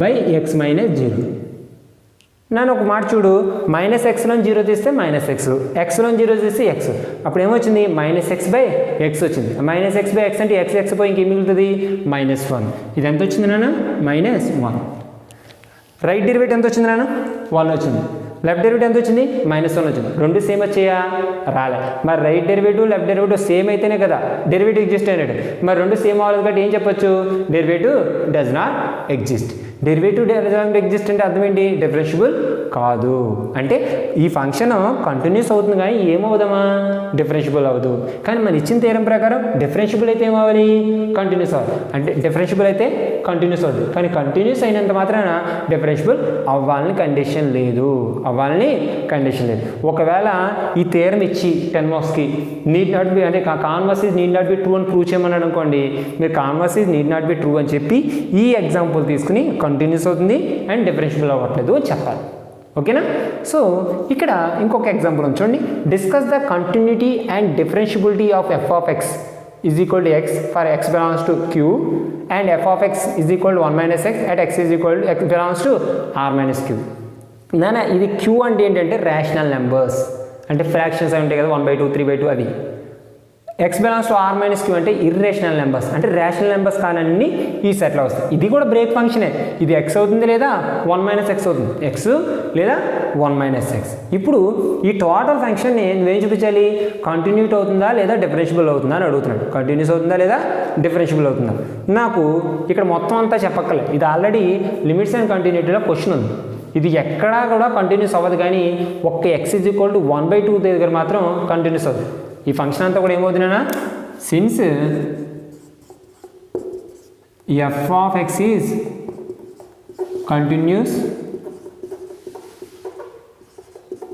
by x minus 0. నన్ను ఒక మాట చూడు, మైనస్ ఎక్స్లో 0 తీస్తే మైనస్ ఎక్స్, ఎక్స్లో 0 తీస్తే ఎక్స్, అప్పుడు ఏమొచ్చింది మైనస్ ఎక్స్ బై ఎక్స్ వచ్చింది. మైనస్ ఎక్స్ బై ఎక్స్ అంటే ఎక్స్ పోయి ఇంకేం మిగులుతుంది మైనస్ 1. ఇది ఎంత వచ్చింది నాన్న, మైనస్ 1. రైట్ డెరివేటివ్ ఎంత వచ్చింది నాన్న, 1 వచ్చింది. లెఫ్ట్ డెరివేటివ్ ఎంత వచ్చింది మైనస్ 1 వచ్చింది. రెండు సేమ్ వచ్చాయా, రాలే. మరి right derivative left derivative same అయితేనే కదా డెరివేటివ్ ఎగ్జిస్ట్ అయినట్టు. మరి రెండు సేమ్ అవ్వాలి కాబట్టి ఏం చెప్పొచ్చు, derivative does not exist. Derivative does not exist అంటే అర్థం ఏంటి, డిఫరెన్షియబుల్ కాదు. అంటే ఈ ఫంక్షన్ కంటిన్యూస్ అవుతుంది కానీ ఏమవుదమ్మా, డిఫరెన్షియబుల్ అవ్వదు. కానీ మన ఇచ్చిన థియరం ప్రకారం డిఫరెన్షియబుల్ అయితే ఏమవ్వాలి, కంటిన్యూస్ అవ్వాలి. అంటే డిఫరెన్షియబుల్ అయితే కంటిన్యూస్ అవుతుంది, కానీ కంటిన్యూస్ అయినంత మాత్రాన డిఫరెన్షియబుల్ అవ్వాలని కండిషన్ లేదు, అవ్వాలని కండిషన్ లేదు. ఒకవేళ ఈ థియరం ఇచ్చి 10 మార్క్స్కి నీడ్ నాట్ బి అంటే converse is need not be true అని ప్రూవ్ చేయమన్నాడు అనుకోండి, మీరు converse is need not be true అని చెప్పి ఈ ఎగ్జాంపుల్ తీసుకుని కంటిన్యూస్ అవుతుంది అండ్ డిఫరెన్షియబుల్ అవ్వట్లేదు అని చెప్పాలి. ఓకేనా. సో ఇక్కడ ఇంకొక ఎగ్జాంపుల్ ఉంది చూడండి. Discuss the continuity and differentiability of f of x is equal to x for x belongs to q and f of x is equal to 1 minus x at x is equal to x belongs to r minus q. నాన్న ఇది q అంటే ఏంటంటే rational numbers, అంటే fractions అవి ఉంటాయి కదా 1/2 3/2 అవి. x belongs to r minus q అంటే ఇర్రేషనల్ నెంబర్స్, అంటే రేషనల్ నెంబర్స్ కానన్నీ ఈ సెట్లో వస్తాయి. ఇది కూడా బ్రేక్ ఫంక్షనే, ఇది x అవుతుంది లేదా 1 మైనస్ x అవుతుంది, x లేదా 1 మైనస్ x. ఇప్పుడు ఈ టోటల్ ఫంక్షన్ని నువ్వేం చూపించాలి, కంటిన్యూట్ అవుతుందా లేదా డిఫరెన్షియబుల్ అవుతుందా అని అడుగుతున్నాడు. కంటిన్యూస్ అవుతుందా లేదా డిఫరెన్షియబుల్ అవుతుందా. నాకు ఇక్కడ మొత్తం అంతా చెప్పక్కర్లేదు, ఇది ఆల్రెడీ లిమిట్స్ అండ్ కంటిన్యూటీలో క్వశ్చన్ ఉంది. ఇది ఎక్కడా కూడా కంటిన్యూస్ అవ్వదు, కానీ ఒక్క x ఈజ్ ఈక్వల్ టు 1/2 దగ్గర మాత్రం కంటిన్యూస్ అవుతుంది. ఈ ఫంక్షన్ అంతా కూడా ఏమవుతుందన్నా, since f of x is continuous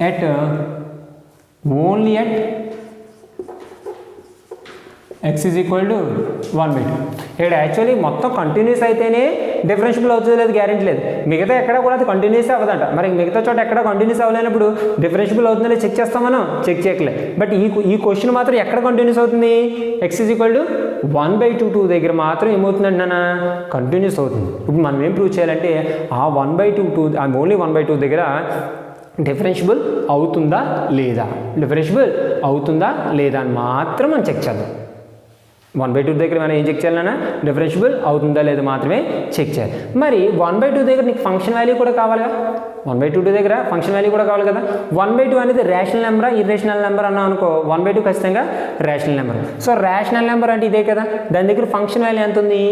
at only at x is equal to 1/2. ఇక్కడ యాక్చువల్లీ మొత్తం కంటిన్యూస్ అయితేనే డిఫరెన్షియబుల్ అవుతుంది లేదు గ్యారెంటీ లేదు, మిగతా ఎక్కడ కూడా అది కంటిన్యూస్ అవ్వదంట. మరి మిగతా చోట ఎక్కడ కంటిన్యూస్ అవ్వలేనప్పుడు డిఫరెన్షియబుల్ అవుతుందో చెక్ చేస్తాం మనం, చెక్ చేయట్లేదు. బట్ ఈ క్వశ్చన్ మాత్రం ఎక్కడ కంటిన్యూస్ అవుతుంది, x ఈజ్ ఈక్వల్ టు 1/2 దగ్గర మాత్రం ఏమవుతుందండి నాన్న, కంటిన్యూస్ అవుతుంది. ఇప్పుడు మనం ఏం ప్రూవ్ చేయాలంటే ఆ 1/2 ఆ ఓన్లీ 1/2 దగ్గర డిఫరెన్షియబుల్ అవుతుందా లేదా, డిఫరెన్షియబుల్ అవుతుందా లేదా అని మాత్రం మనం చెక్ చేద్దాం. 1/2 దగ్గర మనం ఏం చెక్ చేయాలన్నా డిఫరెన్షియబుల్ అవుతుందా లేదా మాత్రమే చెక్ చేయాలి. మరి 1/2 దగ్గర నీకు ఫంక్షన్ వాల్యూ కూడా కావాలిగా, 1/2 దగ్గర ఫంక్షన్ వాల్యూ కూడా కావాలి కదా. 1/2 అనేది రేషనల్ నెంబరా ఇర్రేషనల్ నెంబర్ అన్నా అనుకో, 1/2 ఖచ్చితంగా rational number. So rational number అంటే ఇదే కదా, దాని దగ్గర ఫంక్షన్ వాల్యూ ఎంత ఉంది,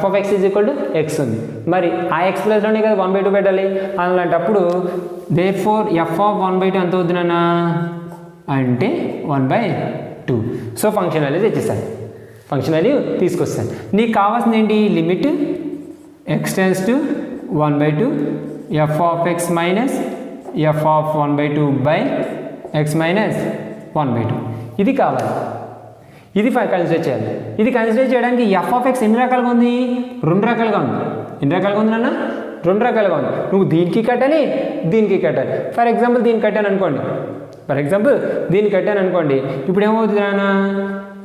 f(x) = x ఉంది. మరి ఆ ఎక్స్ ప్లేస్లోనే కదా 1/2 పెట్టాలి. అలాంటప్పుడు therefore f(1/2) ఎంత అవుతుంది నాన్న అంటే 1/2. సో ఫంక్షన్ వాల్యూ తెచ్చేస్తాను, ఫంక్షన్ వాల్యూ తీసుకొస్తాను. నీకు కావాల్సింది ఏంటి, limit x → 1/2 f(x) minus f(1/2) by x minus 1/2 ఇది కావాలి. ఇది కన్సిడర్ చేయాలి. ఇది కన్సిడర్ చేయడానికి f(x) ఎన్ని రకాలుగా ఉంది, 2 రకాలుగా ఉంది. ఎన్ని రకాలుగా ఉంది నాన్న, 2 రకాలుగా ఉంది. నువ్వు దీనికి కట్టాలి, దీనికి కట్టాలి. ఫర్ ఎగ్జాంపుల్ దీనికి కట్టాను అనుకోండి, ఇప్పుడు ఏమవుతుంది నాన్న,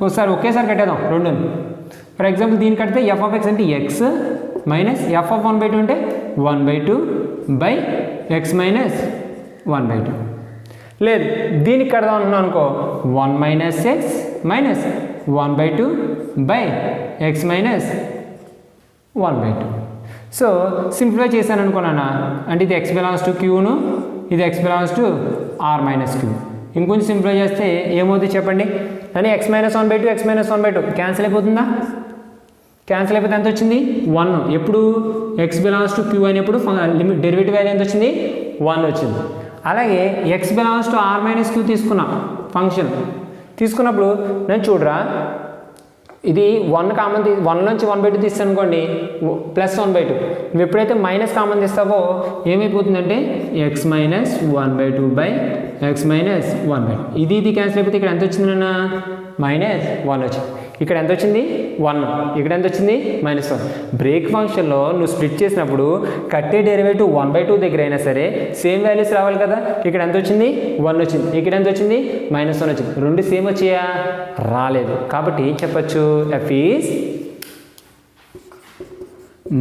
ఒకసారి ఒకేసారి కట్టేద్దాం 2. ఫర్ ఎగ్జాంపుల్ దీన్ని కడితే f(x) అంటే x మైనస్ f(1/2) అంటే 1/2 బై x మైనస్ 1/2. లేదు దీనికి కడదాం అనుకున్నాను అనుకో, 1 minus x minus 1/2 by x minus 1/2. So simplify చేశాను అనుకున్నానా, అంటే ఇది x బిలాంగ్స్ టు క్యూను, ఇది x belongs to r minus q. ఇంకొంచెం సింప్లిఫై చేస్తే ఏమవుతుంది చెప్పండి, కానీ x minus 1/2 x minus 1/2 cancel అయిపోతుందా, క్యాన్సిల్ అయిపోతే ఎంత వచ్చింది 1. ఎప్పుడు x బిలాంగ్స్ టు క్యూ అయినప్పుడు లిమిట్ డెరివేటివ్ వాల్యూ ఎంత వచ్చింది 1 వచ్చింది. అలాగే x belongs to r minus q తీసుకున్నా, ఫంక్షన్ తీసుకున్నప్పుడు నేను చూడరా, ఇది 1 కామన్ 1 నుంచి 1/2 తీస్తాను అనుకోండి, ప్లస్ 1/2. నువ్వు ఎప్పుడైతే మైనస్ కామన్ తీస్తావో ఏమైపోతుందంటే x minus 1/2 by x minus 1/2. ఇది క్యాన్సిల్ అయిపోతే ఇక్కడ ఎంత వచ్చింది నాన్న, మైనస్ 1 వచ్చింది. ఇక్కడ ఎంత వచ్చింది 1, ఇక్కడ ఎంత వచ్చింది -1. బ్రేక్ ఫంక్షన్లో నువ్వు స్ప్లిట్ చేసినప్పుడు కట్టే డెరివేటివ్ 1/2 దగ్గర అయినా సరే సేమ్ వాల్యూస్ రావాలి కదా. ఇక్కడ ఎంత వచ్చింది 1 వచ్చింది, ఇక్కడ ఎంత వచ్చింది -1 వచ్చింది. 2 సేమ్ వచ్చాయా, రాలేదు. కాబట్టి ఏం చెప్పచ్చు, f is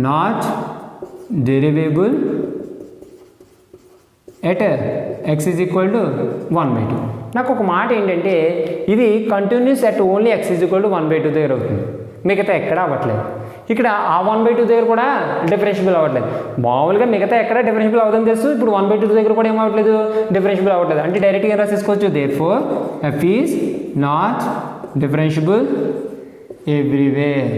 not derivable at x = 1/2. నాకు ఒక మాట ఏంటంటే ఇది కంటిన్యూస్ అట్ ఓన్లీ x = 1/2 దగ్గర అవుతుంది, మిగతా ఎక్కడ అవ్వట్లేదు. ఇక్కడ ఆ 1/2 దగ్గర కూడా డిఫరెన్షియబుల్ అవ్వట్లేదు. మామూలుగా మిగతా ఎక్కడ డిఫరెన్షియబుల్ అవుతుందని తెలుసు, ఇప్పుడు 1/2 దగ్గర కూడా ఏమవ్వట్లేదు, డిఫరెన్షియబుల్ అవ్వట్లేదు. అంటే డైరెక్ట్గా ఏం రాసేసుకోవచ్చు, therefore f is not differentiable everywhere.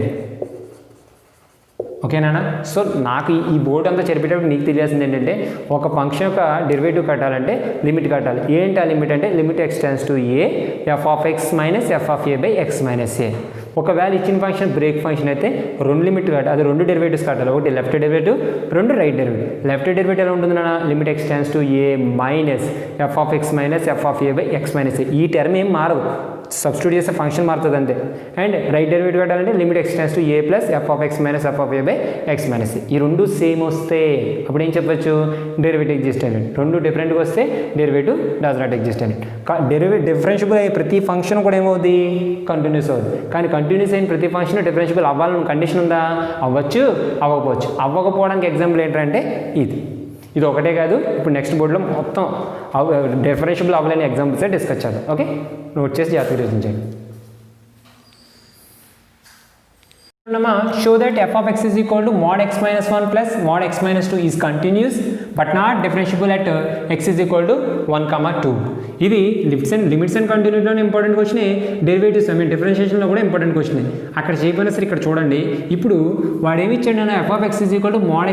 ఓకేనా. సో నాకు ఈ బోర్డు అంతా చెరిపేటప్పుడు నీకు తెలియాల్సింది ఏంటంటే, ఒక ఫంక్షన్ యొక్క డెరివేటివ్ కట్టాలంటే లిమిట్ కట్టాలి. ఏంటి ఆ లిమిట్ అంటే limit x → a f(x) minus f(a) by x minus a. ఒకవేళ ఇచ్చిన ఫంక్షన్ బ్రేక్ ఫంక్షన్ అయితే 2 లిమిట్ కట్టాలి, అది 2 డెరివేటివ్స్ కట్టాలి. ఒకటి left derivative, 2 right derivative. Left derivative ఎలా ఉంటుంది నాన్న, limit x → a minus f(x) minus f(a) by x minus a. ఈ టర్మ్ ఏం మారదు, సబ్స్టిట్యూట్ చేసే ఫంక్షన్ మారుతుంది అంతే. అండ్ రైట్ డెరివేటివ్ కట్టాలంటే limit x → a plus f(x) minus f(a) by x minus a. ఈ 2 సేమ్ వస్తే అప్పుడు ఏం చెప్పచ్చు, డెరివేటివ్ ఎగ్జిస్ట్ అని. 2 డిఫరెంట్గా వస్తే డెరివేటివ్ డస్ నాట్ ఎగ్జిస్ట్ అని. డిఫరెన్షియబుల్ అయ్యే ప్రతి ఫంక్షన్ కూడా ఏమవుతుంది, కంటిన్యూస్ అవుతుంది. కానీ కంటిన్యూస్ అయిన ప్రతి ఫంక్షన్ డిఫరెన్షియబుల్ అవ్వాలని కండిషన్ ఉందా, అవ్వచ్చు అవ్వకపోవచ్చు. అవ్వకపోవడానికి ఎగ్జాంపుల్ ఏంటంటే ఇది ఒకటే కాదు, ఇప్పుడు నెక్స్ట్ బోర్డులో మొత్తం డిఫరెన్షియబుల్ అవ్వలేని ఎగ్జాంపుల్సే డిస్కస్ చేద్దాం. ఓకే, నోట్ చేసి జాగ్రత్తగా reason show that f(x) = mod x minus 1 plus mod x minus 2 is continuous but not differentiable at x = 1, 2. ఇది లిమిట్స్ అండ్ కంటిన్యూటీలోనే ఇంపార్టెంట్ క్వశ్చన్, డెరివేటివ్స్ డిఫరెన్షియేషన్లో కూడా ఇంపార్టెంట్ క్వశ్చన్. అక్కడ చేయకపోయినా సరే ఇక్కడ చూడండి. ఇప్పుడు వాడు ఏమి ఇచ్చాడు అన్న, f(x) = mod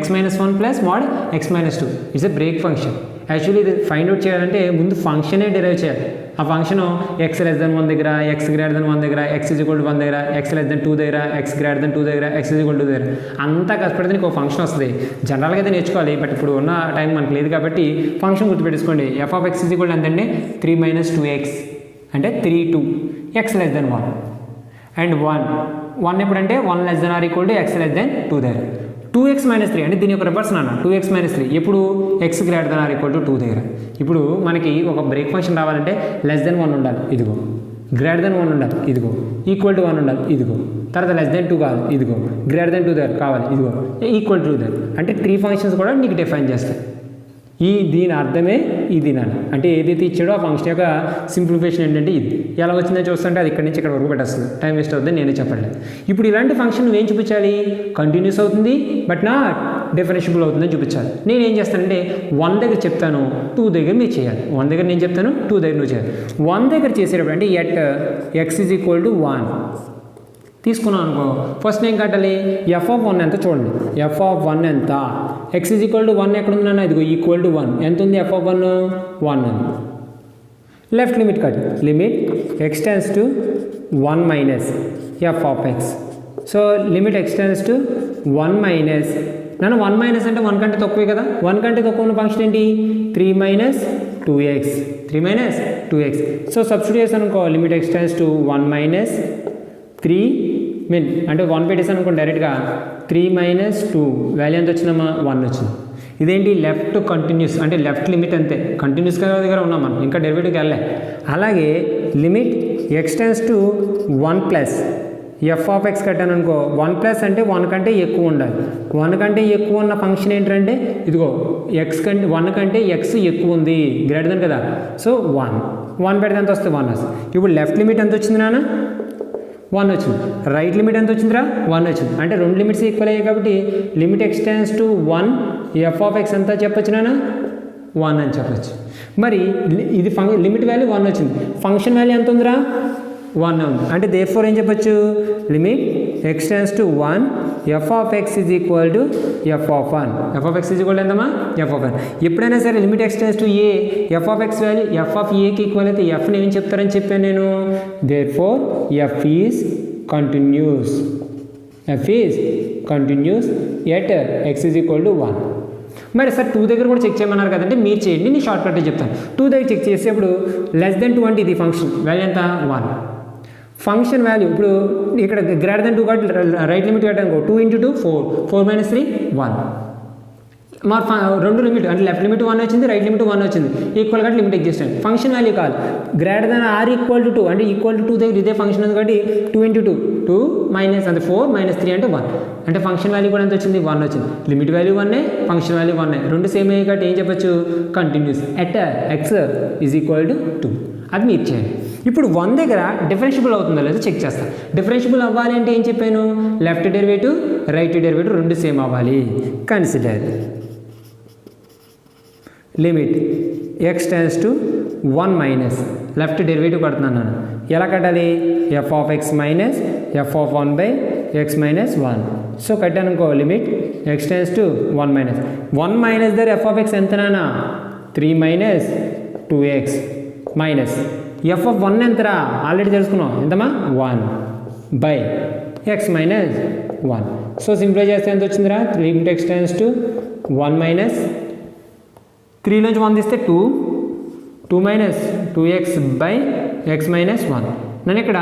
x minus 1 plus mod x minus 2. It's a break function. Actually ఇది ఫైండ్ అవుట్ చేయాలంటే ముందు ఫంక్షనే డెరైవ్ చేయాలి. ఆ ఫంక్షన్ x < 1 దగ్గర, x < 1 దగ్గర, x = 1 దగ్గర, x < 2 దగ్గర, x < 2 దగ్గర, x = 2 దగ్గర అంతా కష్టపడితే నీకు ఒక ఫంక్షన్ వస్తుంది. జనరల్గా అయితే నేర్చుకోవాలి, బట్ ఇప్పుడు ఉన్న టైం మనకు లేదు కాబట్టి ఫంక్షన్ గుర్తుపెట్టుకోండి. f(x) = ఎంతంటే 3 - 2x అంటే 3, 2, x < 1 అండ్ 1 ఎప్పుడంటే 1 < x < 2 దగ్గర. 2x - 3 అంటే దీని యొక్క రివర్స్ నాన్న, 2x - 3 ఎప్పుడు x < 2 దగ్గర. ఇప్పుడు మనకి ఒక బ్రేక్ ఫంక్షన్ రావాలంటే <1 ఉండాలి, ఇదిగో, <1 ఉండాలి, ఇదిగో, = 1 ఉండాలి, ఇదిగో, తర్వాత <2 కావాలి, ఇదిగో, <2 దగ్గర కావాలి, ఇదిగో, = 2 దగ్గర. అంటే 3 ఫంక్షన్స్ కూడా నీకు డిఫైన్ చేస్తాయి. దీని అర్థమే ఇది నాన్న. అంటే ఏదైతే ఇచ్చాడో ఆ ఫంక్షన్ యొక్క సింప్లిఫికేషన్ ఏంటంటే ఇది. ఎలా వచ్చిందో చూస్తుంటే అది ఇక్కడ నుంచి ఇక్కడ వరకు పెట్టేస్తుంది, టైం వేస్ట్ అవుతుంది, నేనే చెప్పట్లేదు. ఇప్పుడు ఇలాంటి ఫంక్షన్ నువ్వేం చూపించాలి, కంటిన్యూస్ అవుతుంది బట్ నాట్ డిఫరెన్షియబుల్ అవుతుందని చూపించాలి. నేనేం చేస్తానంటే 1 దగ్గర చెప్తాను, 2 దగ్గర మీరు చేయాలి. 1 దగ్గర నేను చెప్తాను, 2 దగ్గర నువ్వు చేయాలి. 1 దగ్గర చేసేటప్పుడు అంటే ఎట్ x = 1 తీసుకున్నాం అనుకో, ఫస్ట్ నేను కట్టాలి f(1) ఎంత చూడండి. f(1) ఎంత, x = 1 ఎక్కడ ఉంది నాన్న, ఇదిగో =1 ఎంత ఉంది, f(1) 1 ఉంది. Left limit cut, limit x → 1 minus f(x). So limit x → 1 minus, నన్ను 1 మైనస్ అంటే 1 కంటే తక్కువే కదా, 1 కంటే తక్కువ ఉన్న ఫంక్షన్ ఏంటి, 3 - 2x, 3 - 2x. సో సబ్స్టిట్యూట్ చేశాను అనుకో, లిమిట్ x → 1 మైనస్ 3 అంటే 1 పెట్టేసాను అనుకోండి డైరెక్ట్గా, 3 - 2 వాల్యూ ఎంత వచ్చిందమ్మా, 1 వచ్చింది. ఇదేంటి, లెఫ్ట్ కంటిన్యూస్ అంటే లెఫ్ట్ లిమిట్ అంతే, కంటిన్యూస్గా దగ్గర ఉన్నాం మనం, ఇంకా డెరివేటివ్కి వెళ్ళే. అలాగే లిమిట్ x → 1 ప్లస్ f(x) కట్టాను అనుకో, 1 ప్లస్ అంటే 1 కంటే ఎక్కువ ఉండాలి. 1 కంటే ఎక్కువ ఉన్న ఫంక్షన్ ఏంటంటే ఇదిగో x 1 కంటే x ఎక్కువ ఉంది, గ్రేటర్ దెన్ కదా, సో 1 పెడితే ఎంత వస్తుంది, 1 వస్తుంది. ఇప్పుడు లెఫ్ట్ లిమిట్ ఎంత వచ్చింది నాన్న, 1 వచ్చింది. రైట్ లిమిట్ ఎంత వచ్చిందిరా, 1 వచ్చింది. అంటే రెండు లిమిట్స్ ఈక్వల్ అయ్యాయి కాబట్టి లిమిట్ x → 1 f(x) ఎంత చెప్పొచ్చు నాన్న, 1 అని చెప్పచ్చు. మరి ఇది లిమిట్ వాల్యూ 1 వచ్చింది, ఫంక్షన్ వాల్యూ ఎంత ఉందిరా, 1 ఉంది. అంటే దేర్ఫోర్ ఏం చెప్పొచ్చు, limit x → 1 f(x) = f(1). f(x) ఎంతమా, f(1). ఎప్పుడైనా సరే limit x → a, f(x) value f(a)కి ఈక్వల్ అయితే fని ఏం చెప్తారని చెప్పాను నేను, therefore f is continuous, at x = 1. మరి సార్ 2 దగ్గర కూడా చెక్ చేయమన్నారు కదంటే మీరు చేయండి, నేను షార్ట్ కట్ చెప్తాను. 2 దగ్గర చెక్ చేసేప్పుడు <2 అంటే ఇది ఫంక్షన్ వాల్యూ ఎంత, 1. ఫంక్షన్ వాల్యూ ఇప్పుడు ఇక్కడ <2 కాబట్టి రైట్ లిమిట్ కట్టాను, 2 × 2 4, 4 - 3 1. మరి రెండు లిమిట్ అంటే లెఫ్ట్ లిమిట్ 1 వచ్చింది, రైట్ లిమిట్ 1 వచ్చింది, ఈక్వల్ కాబట్టి లిమిట్ ఎగ్జిస్ట్ అయింది. ఫంక్షన్ వాల్యూ కాదు, r = 2 అంటే =2 దగ్గర ఇదే ఫంక్షన్ ఉంది కాబట్టి 2 × 2 2 మైనస్ అంటే 4 - 3 అంటే 1. అంటే ఫంక్షన్ వాల్యూ కూడా ఎంత వచ్చింది, 1 వచ్చింది. లిమిట్ వాల్యూ 1, ఫంక్షన్ వాల్యూ 1, రెండు సేమ్ అయ్యాయి కాబట్టి ఏం చెప్పచ్చు, కంటిన్యూస్ ఎట్ x = 2. అది మీరు చేయండి. ఇప్పుడు 1 దగ్గర డిఫరెన్షియబుల్ అవుతుందో లేదో చెక్ చేస్తాను. డిఫరెన్షియబుల్ అవ్వాలి అంటే ఏం చెప్పాను, లెఫ్ట్ డెరివేటివ్ రైట్ డెరివేటివ్ రెండు సేమ్ అవ్వాలి. Consider limit x → 1 minus left derivative కడుతున్నాను నేను, ఎలా కట్టాలి, f(x) - f(1/x - 1). సో కట్టాను అనుకో, లిమిట్ x → 1 మైనస్ 1 మైనస్ దగ్గర f(x) ఎంత నాన్న, 3 - 2x మైనస్ f(1) ఎంతరా, ఆల్రెడీ తెలుసుకున్నాం ఎంతమా, 1/x - 1. సో సింప్లిఫై చేస్తే ఎంత వచ్చిందిరా, లిమిట్ x → 1 మైనస్ 3 నుంచి 1 తీస్తే 2 - 2x/x - 1. నేను ఇక్కడ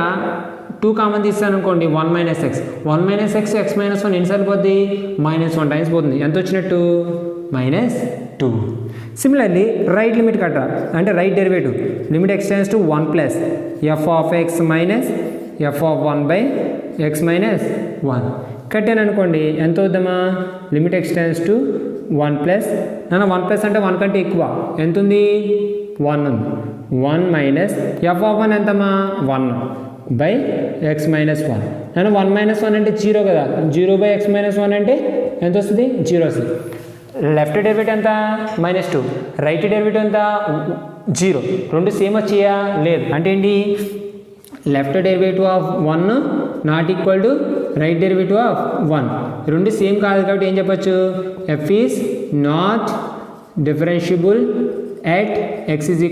2 కామన్ తీస్తాను అనుకోండి, 1 - x, 1 - x x - 1 ఎన్నిసార్లు పోద్ది, -1 టైమ్స్ పోతుంది. ఎంత వచ్చినట్టు, -2. సిమిలర్లీ రైట్ లిమిట్ కట్ట అంటే right derivative limit x → 1 plus f(x) - f(1/x - 1). కట్టాను అనుకోండి, ఎంత అవుద్దామా, లిమిట్ x → 1 ప్లస్, 1 ప్లస్ అంటే 1 కంటే ఎక్కువ ఎంత ఉంది, 1 ఉంది. 1 మైనస్ f(1) ఎంతమా, 1/x - 1. 1 - 1 అంటే 0 కదా, 0/x - 1 అంటే ఎంత వస్తుంది, 0 వస్తుంది. లెఫ్ట్ డెరివేటివ్ ఎంత, -2, రైట్ డెరివేటివ్ ఎంత, 0. రెండు సేమ్ వచ్చాయా, లేదు. అంటే ఏంటి, left derivative of 1 not equal to right derivative of 1, రెండు సేమ్ కాదు కాబట్టి ఏం చెప్పచ్చు, f is not differentiable at x =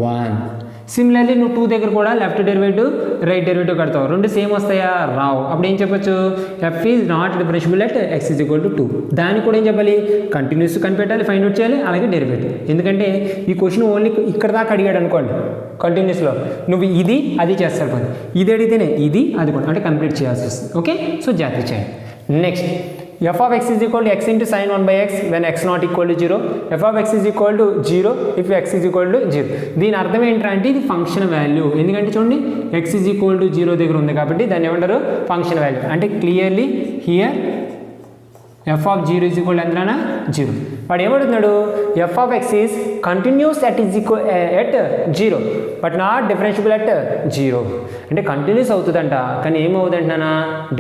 1. Similarly నువ్వు 2 దగ్గర కూడా లెఫ్ట్ డెరివేటివ్ రైట్ డెరివేటివ్ కడతావు, రెండు సేమ్ వస్తాయా, రావు. అప్పుడు ఏం చెప్పొచ్చు, f is not differentiable at x = 2. దానికి కూడా ఏం చెప్పాలి, కంటిన్యూస్ కనిపెట్టాలి, ఫైండ్ అవుట్ చేయాలి, అలాగే డెరివేటివ్. ఎందుకంటే ఈ క్వశ్చన్ ఓన్లీ ఇక్కడ దాకా అడిగాడు అనుకోండి కంటిన్యూస్లో, నువ్వు ఇది అది చేస్తారు పని, ఇది అడిగితేనే ఇది అది కూడా అంటే కంప్లీట్ చేయాల్సి వస్తుంది. ఓకే, సో జాగ్రత్త చేయండి. Next f(x) = x × sin 1/x when x not equal to 0. f(x) = 0 if x = 0. దీని అర్థం ఏంటంటే ఇది ఫంక్షన్ వాల్యూ, ఎందుకంటే చూడండి x = 0 దగ్గర ఉంది కాబట్టి దాన్ని ఏమంటారు, ఫంక్షన్ వాల్యూ. అంటే clearly here f of zero is equal ఎంతనా 0. వాడు ఏమడుతున్నాడు f of x is continuous at is equal at 0 but not differentiable at 0. అంటే కంటిన్యూస్ అవుతుందంట కానీ ఏమవుతుందంటున్నా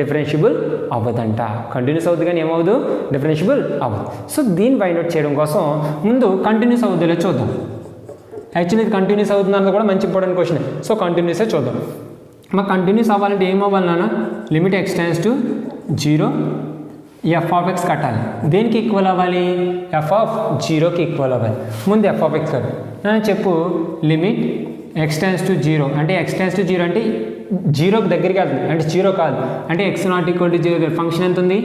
డిఫరెన్షియబుల్ అవ్వదంట. కంటిన్యూస్ అవుతుంది కానీ ఏమవుదు డిఫరెన్షియబుల్ అవ్వదు. సో దీన్ని ఫైండ్ అవుట్ చేయడం కోసం ముందు కంటిన్యూస్ అవుతుందో చూద్దాం. యాక్చువల్లీ ఇది కంటిన్యూస్ అవుతుందన్నది కూడా మంచి ఇంపార్టెంట్ క్వశ్చన్. సో కంటిన్యూసే చూద్దాం. మాకు కంటిన్యూస్ అవ్వాలంటే ఏం అవ్వాలి నాన్న limit x tends to 0 f of X కట్టాలి. దేనికి ఈక్వల్ అవ్వాలి ఎఫ్ ఆఫ్ 0కి ఈక్వల్ అవ్వాలి. ముందు ఎఫ్ ఆఫ్ ఎక్స్ కట్టు నేను చెప్పు లిమిట్ ఎక్స్ టెండ్స్ టు 0 అంటే ఎక్స్ టెండ్స్ టు 0 అంటే 0కి దగ్గరికి వెళ్తుంది అంటే 0 కాదు అంటే X not equal to 0 function ఎంత ఉంది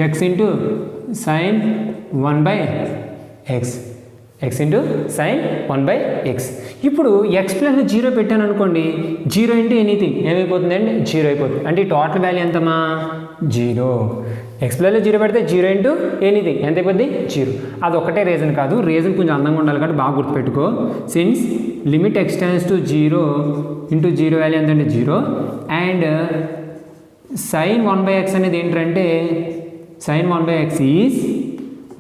X into sine 1/x X into sine 1/x. ఇప్పుడు ఎక్స్ ప్లస్ 0 పెట్టాను అనుకోండి 0 ఇంటూ ఎనీథింగ్ ఏమైపోతుందండి 0 అయిపోతుంది. అంటే టోటల్ వాల్యూ ఎంతమా 0. ఎక్స్ ప్లస్ 0 పెడితే 0 ఇంటూ ఎనీథింగ్ ఎంత అయిపోద్ది 0. అది ఒకటే రీజన్ కాదు, రీజన్ కొంచెం అందంగా ఉండాలి కాబట్టి బాగా గుర్తుపెట్టుకో. Since limit x tends to 0 into 0 value ఎంతంటే 0 అండ్ సైన్ 1/x అనేది ఏంటంటే sign 1/x is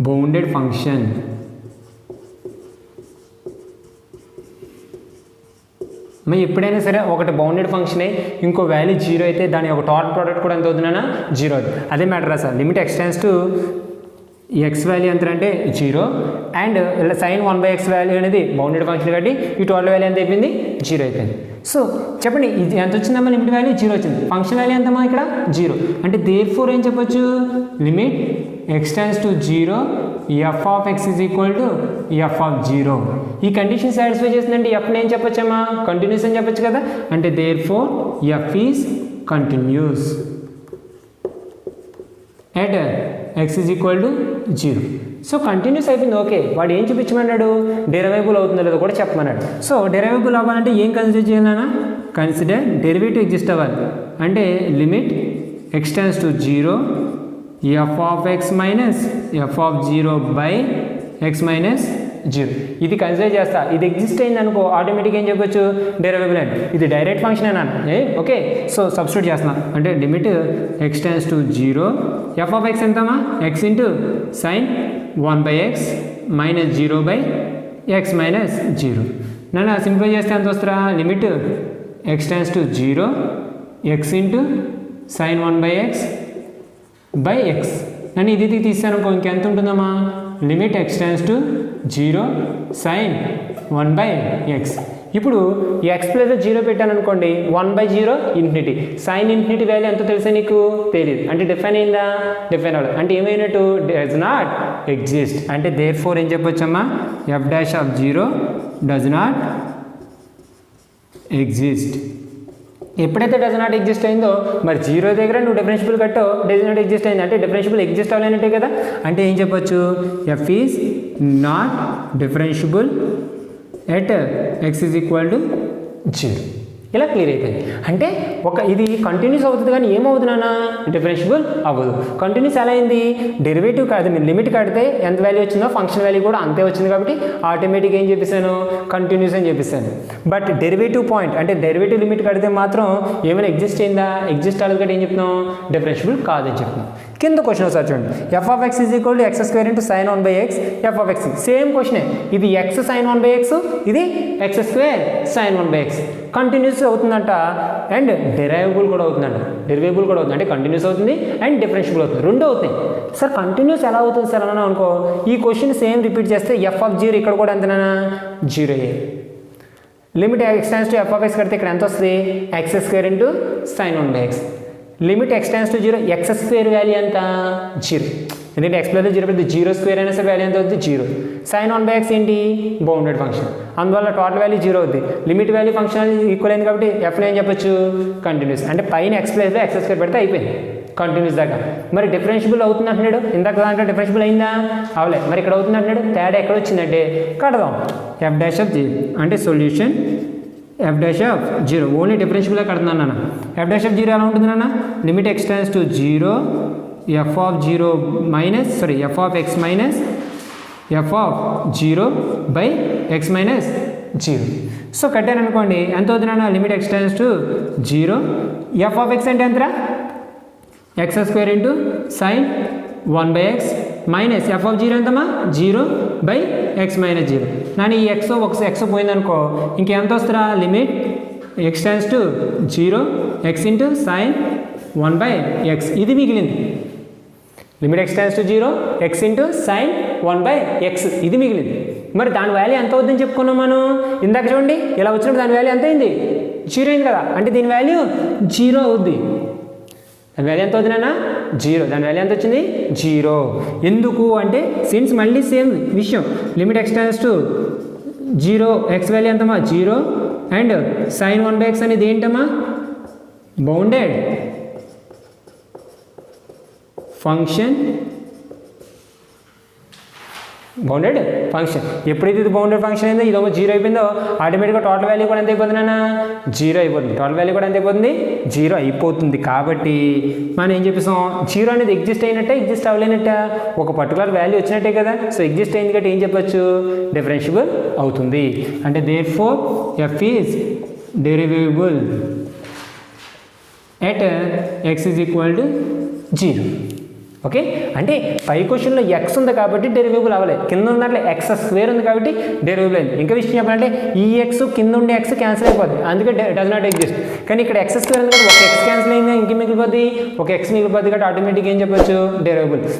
bounded function. మరి ఎప్పుడైనా సరే ఒకటి బౌండెడ్ ఫంక్షనే ఇంకో వాల్యూ 0 అయితే దాని ఒక టోటల్ ప్రోడక్ట్ కూడా ఎంత అవుతుందన్నా 0 అవుతుంది. అదే మ్యాటర్ రా sir limit x tends to X value ఎంత అంటే 0 అండ్ సైన్ 1/x వాల్యూ అనేది బౌండెడ్ ఫంక్షన్ కాబట్టి ఈ టోటల్ వాల్యూ ఎంత అయిపోయింది 0 అయిపోయింది. సో చెప్పండి ఇది ఎంత వచ్చిందమ్మా లిమిట్ వాల్యూ 0 వచ్చింది. ఫంక్షన్ వాల్యూ ఎంతమ్మా ఇక్కడ 0 అంటే దేర్ఫోర్ ఏం చెప్పొచ్చు limit x tends to 0 f of x is equal to f of 0. ఈ కండిషన్ సాటిస్ఫై చేసిందంటే ఎఫ్ని ఏం చెప్పొచ్చమ్మా కంటిన్యూస్ అని చెప్పొచ్చు కదా. అంటే therefore F is continuous at X is equal to 0. So continuous అయిపోయింది ఓకే. వాడు ఏం చూపించమన్నాడు డెరివేబుల్ అవుతుందో లేదో కూడా చెప్పమన్నాడు. సో డెరివేబుల్ అవ్వాలంటే ఏం కన్సిడర్ చేయాలన్నా కన్సిడర్ డెరివేటివ్ ఎగ్జిస్ట్ అవ్వాలి. అంటే limit x tends to 0 f of x minus f of 0/x minus 0. ఇది కన్సిడర్ చేస్తా. ఇది ఎగ్జిస్ట్ అయింది అనుకో ఆటోమేటిక్గా ఏం చెప్పొచ్చు డెరివేబుల్ అని. ఇది డైరెక్ట్ ఫంక్షన్ అన్నాను ఓకే. సో సబ్స్టిట్యూట్ చేస్తున్నా అంటే limit x tends to 0 f of x ఎంతమా x into sine 1/x minus 0/x minus 0. నన్ను సింప్లిఫై చేస్తే ఎంత వస్తుందా limit x tends to 0 x into sine 1/x/x. నన్ను ఇది తీసాను అనుకో ఇంకెంత ఉంటుందమ్మా limit x tends to 0 sine 1/x. ఇప్పుడు ఎక్స్ ప్లస్ 0 పెట్టాను అనుకోండి 1/0 ఇన్ఫినిటీ సైన్ ఇన్ఫినిటీ వాల్యూ ఎంతో తెలుసా నీకు తెలియదు. అంటే డిఫైన్ అయిందా డిఫైన్ అవ్వదు. అంటే ఏమైనట్టు డస్ నాట్ ఎగ్జిస్ట్. అంటే దేర్ ఫోర్ ఏం చెప్పొచ్చమ్మా f dash of 0 does not exist. ఎప్పుడైతే డస్ నాట్ ఎగ్జిస్ట్ అయిందో మరి 0 దగ్గర నువ్వు డిఫరెన్షియబుల్ కట్టో డస్ నాట్ ఎగ్జిస్ట్ అయింది అంటే డిఫరెన్షియబుల్ ఎగ్జిస్ట్ అవ్వాలంటే కదా. అంటే ఏం చెప్పొచ్చు f is not differentiable at X is equal to 0. ఇలా క్లియర్ అయిపోయింది. అంటే ఇది కంటిన్యూస్ అవుతుంది కానీ ఏమవుతుందన్నా డిఫరెన్షియబుల్ అవ్వదు. కంటిన్యూస్ ఎలా అయింది డెరివేటివ్ కాదు మీరు లిమిట్ కడితే ఎంత వాల్యూ వచ్చిందో ఫంక్షన్ వాల్యూ కూడా అంతే వచ్చింది కాబట్టి ఆటోమేటిక్గా ఏం చెప్పేసాను కంటిన్యూస్ అని చెప్పేసాను. బట్ డెరివేటివ్ పాయింట్ అంటే డెరివేటివ్ లిమిట్ కడితే మాత్రం ఏమైనా ఎగ్జిస్ట్ అయిందా ఎగ్జిస్ట్ అవ్వదు కాబట్టి ఏం చెప్తున్నాం డిఫరెన్షియబుల్ కాదని చెప్తున్నాం. కింద క్వశ్చన్ ఒకసారి చూడండి f of x is equal to x square into sine 1/x f of x same క్వశ్చనే. ఇది ఎక్స్ సైన్ 1/x ఇది x square sine 1/x continuous అవుతుందంట అండ్ డెరైవబుల్ కూడా అవుతుందంట. డెరివేబుల్ కూడా అవుతుంది అంటే కంటిన్యూస్ అవుతుంది అండ్ డిఫరెన్షియబుల్ అవుతుంది రెండు అవుతాయి. సార్ కంటిన్యూస్ ఎలా అవుతుంది సార్ అన్నా అనుకో ఈ క్వశ్చన్ సేమ్ రిపీట్ చేస్తే ఎఫ్ ఆఫ్ 0 ఇక్కడ కూడా ఎంతనా 0 limit x tends to f of X కడితే ఇక్కడ ఎంత వస్తుంది X square into sine 1/x limit x tends to 0 X square value ఎంత 0 ఎందుకంటే ఎక్స్ ప్లస్ 0 పెడితే 0 స్క్వేర్ అయినా సరే వాల్యూ ఎంత అవుతుంది 0. సైన్ 1/x ఏంటి బౌండెడ్ ఫంక్షన్ అందువల్ల టోటల్ వాల్యూ 0 అవుతుంది. లిమిట్ వాల్యూ ఫంక్షన్ ఈక్వల్ అయింది కాబట్టి ఎఫ్లో ఏం చెప్పొచ్చు కంటిన్యూస్. అంటే పైన ఎక్స్ ప్లస్లో ఎక్స్ స్క్వేర్ పెడితే అయిపోయింది కంటిన్యూస్ దాకా. మరి డిఫరెన్షియబుల్ అవుతుంది అంటున్నాడు ఇందాక దాంట్లో డిఫరెన్షియబుల్ అయిందా అవలే మరి ఇక్కడ అవుతుంది అంటున్నాడు తేడా ఎక్కడ వచ్చిందంటే కడదాం ఎఫ్ డాష్ ఆఫ్ 0 అంటే solution f dash of 0 only డిఫరెన్షియబుల్గా కడుతున్నాను నాన్న. ఎఫ్ డాష్ ఆఫ్ 0 ఎలా ఉంటుంది నాన్న limit x tends to 0 f of 0 minus f of x minus f of 0/x minus 0. So కట్టాను అనుకోండి ఎంత అవుతుంది నాన్న limit x tends to 0 f of x అంటే ఎంతరా x square into sine 1/x minus f of zero ఎంతమ్మా 0/x minus 0. Nani ఈ X ఒక ఎక్స్ పోయిందనుకో ఇంకెంత వస్తుందా limit x tends to 0 x into sine 1/x ఇది మిగిలింది. Limit x tends to 0 x into sine 1/x ఇది మిగిలింది. మరి దాని వాల్యూ ఎంత అవుతుందని చెప్పుకున్నాం మనం ఇందాక చూడండి ఇలా వచ్చినప్పుడు దాని వాల్యూ ఎంత అయింది 0 అయింది కదా, అంటే దీని వాల్యూ 0 అవుద్ది. దాని వాల్యూ ఎంత అవుతుందన్నా 0, దాని వాల్యూ ఎంత వచ్చింది 0. ఎందుకు అంటే సిన్స్ మళ్ళీ సేమ్ విషయం limit x tends to 0 x value ఎంతమ్మా 0 అండ్ సైన్ 1/x అనేది ఏంటమ్మా బౌండెడ్ ఫంక్షన్. బౌండెడ్ ఫంక్షన్ ఎప్పుడైతే ఇది బౌండెడ్ ఫంక్షన్ అయిందో ఇదేమో 0 అయిపోయిందో ఆటోమేటిక్గా టోటల్ వాల్యూ కూడా ఎంత అయిపోతుంది అన్న 0 అయిపోతుంది. టోటల్ వాల్యూ కూడా ఎంత అయిపోతుంది 0 అయిపోతుంది. కాబట్టి మనం ఏం చెప్పేసాం 0 అనేది ఎగ్జిస్ట్ అయినట్టే ఎగ్జిస్ట్ అవ్వలేనట్ట ఒక పర్టికులర్ వాల్యూ వచ్చినట్టే కదా. సో ఎగ్జిస్ట్ అయింది కాబట్టి ఏం చెప్పచ్చు డిఫరెన్షియబుల్ అవుతుంది. అంటే therefore F is derivable at x is equal to 0. Okay అంటే పై క్వశ్చన్లో ఎక్స్ ఉంది కాబట్టి డెరివేబుల్ అవ్వలేదు, కింద ఉన్న దాంట్లో ఎక్స్ స్క్వేర్ ఉంది కాబట్టి డెరివేబుల్ అయింది. ఇంకా విషయం చెప్పాలంటే ఈ ఎక్స్ కింద ఉండే ఎక్స్ క్యాన్సిల్ అయిపోద్ది, అందుకే డస్ నాట్ ఎగ్జిస్ట్. కానీ ఇక్కడ ఎక్స్ స్క్వేర్ ఉంది కాబట్టి ఒక ఎక్స్ క్యాన్సిల్ అయింది ఇంకేం మిగిలిపోద్ది ఒక ఎక్స్ మిగిలిపోద్ది కాబట్టి ఆటోమేటిక్గా ఏం చెప్పొచ్చు డెరివేబుల్.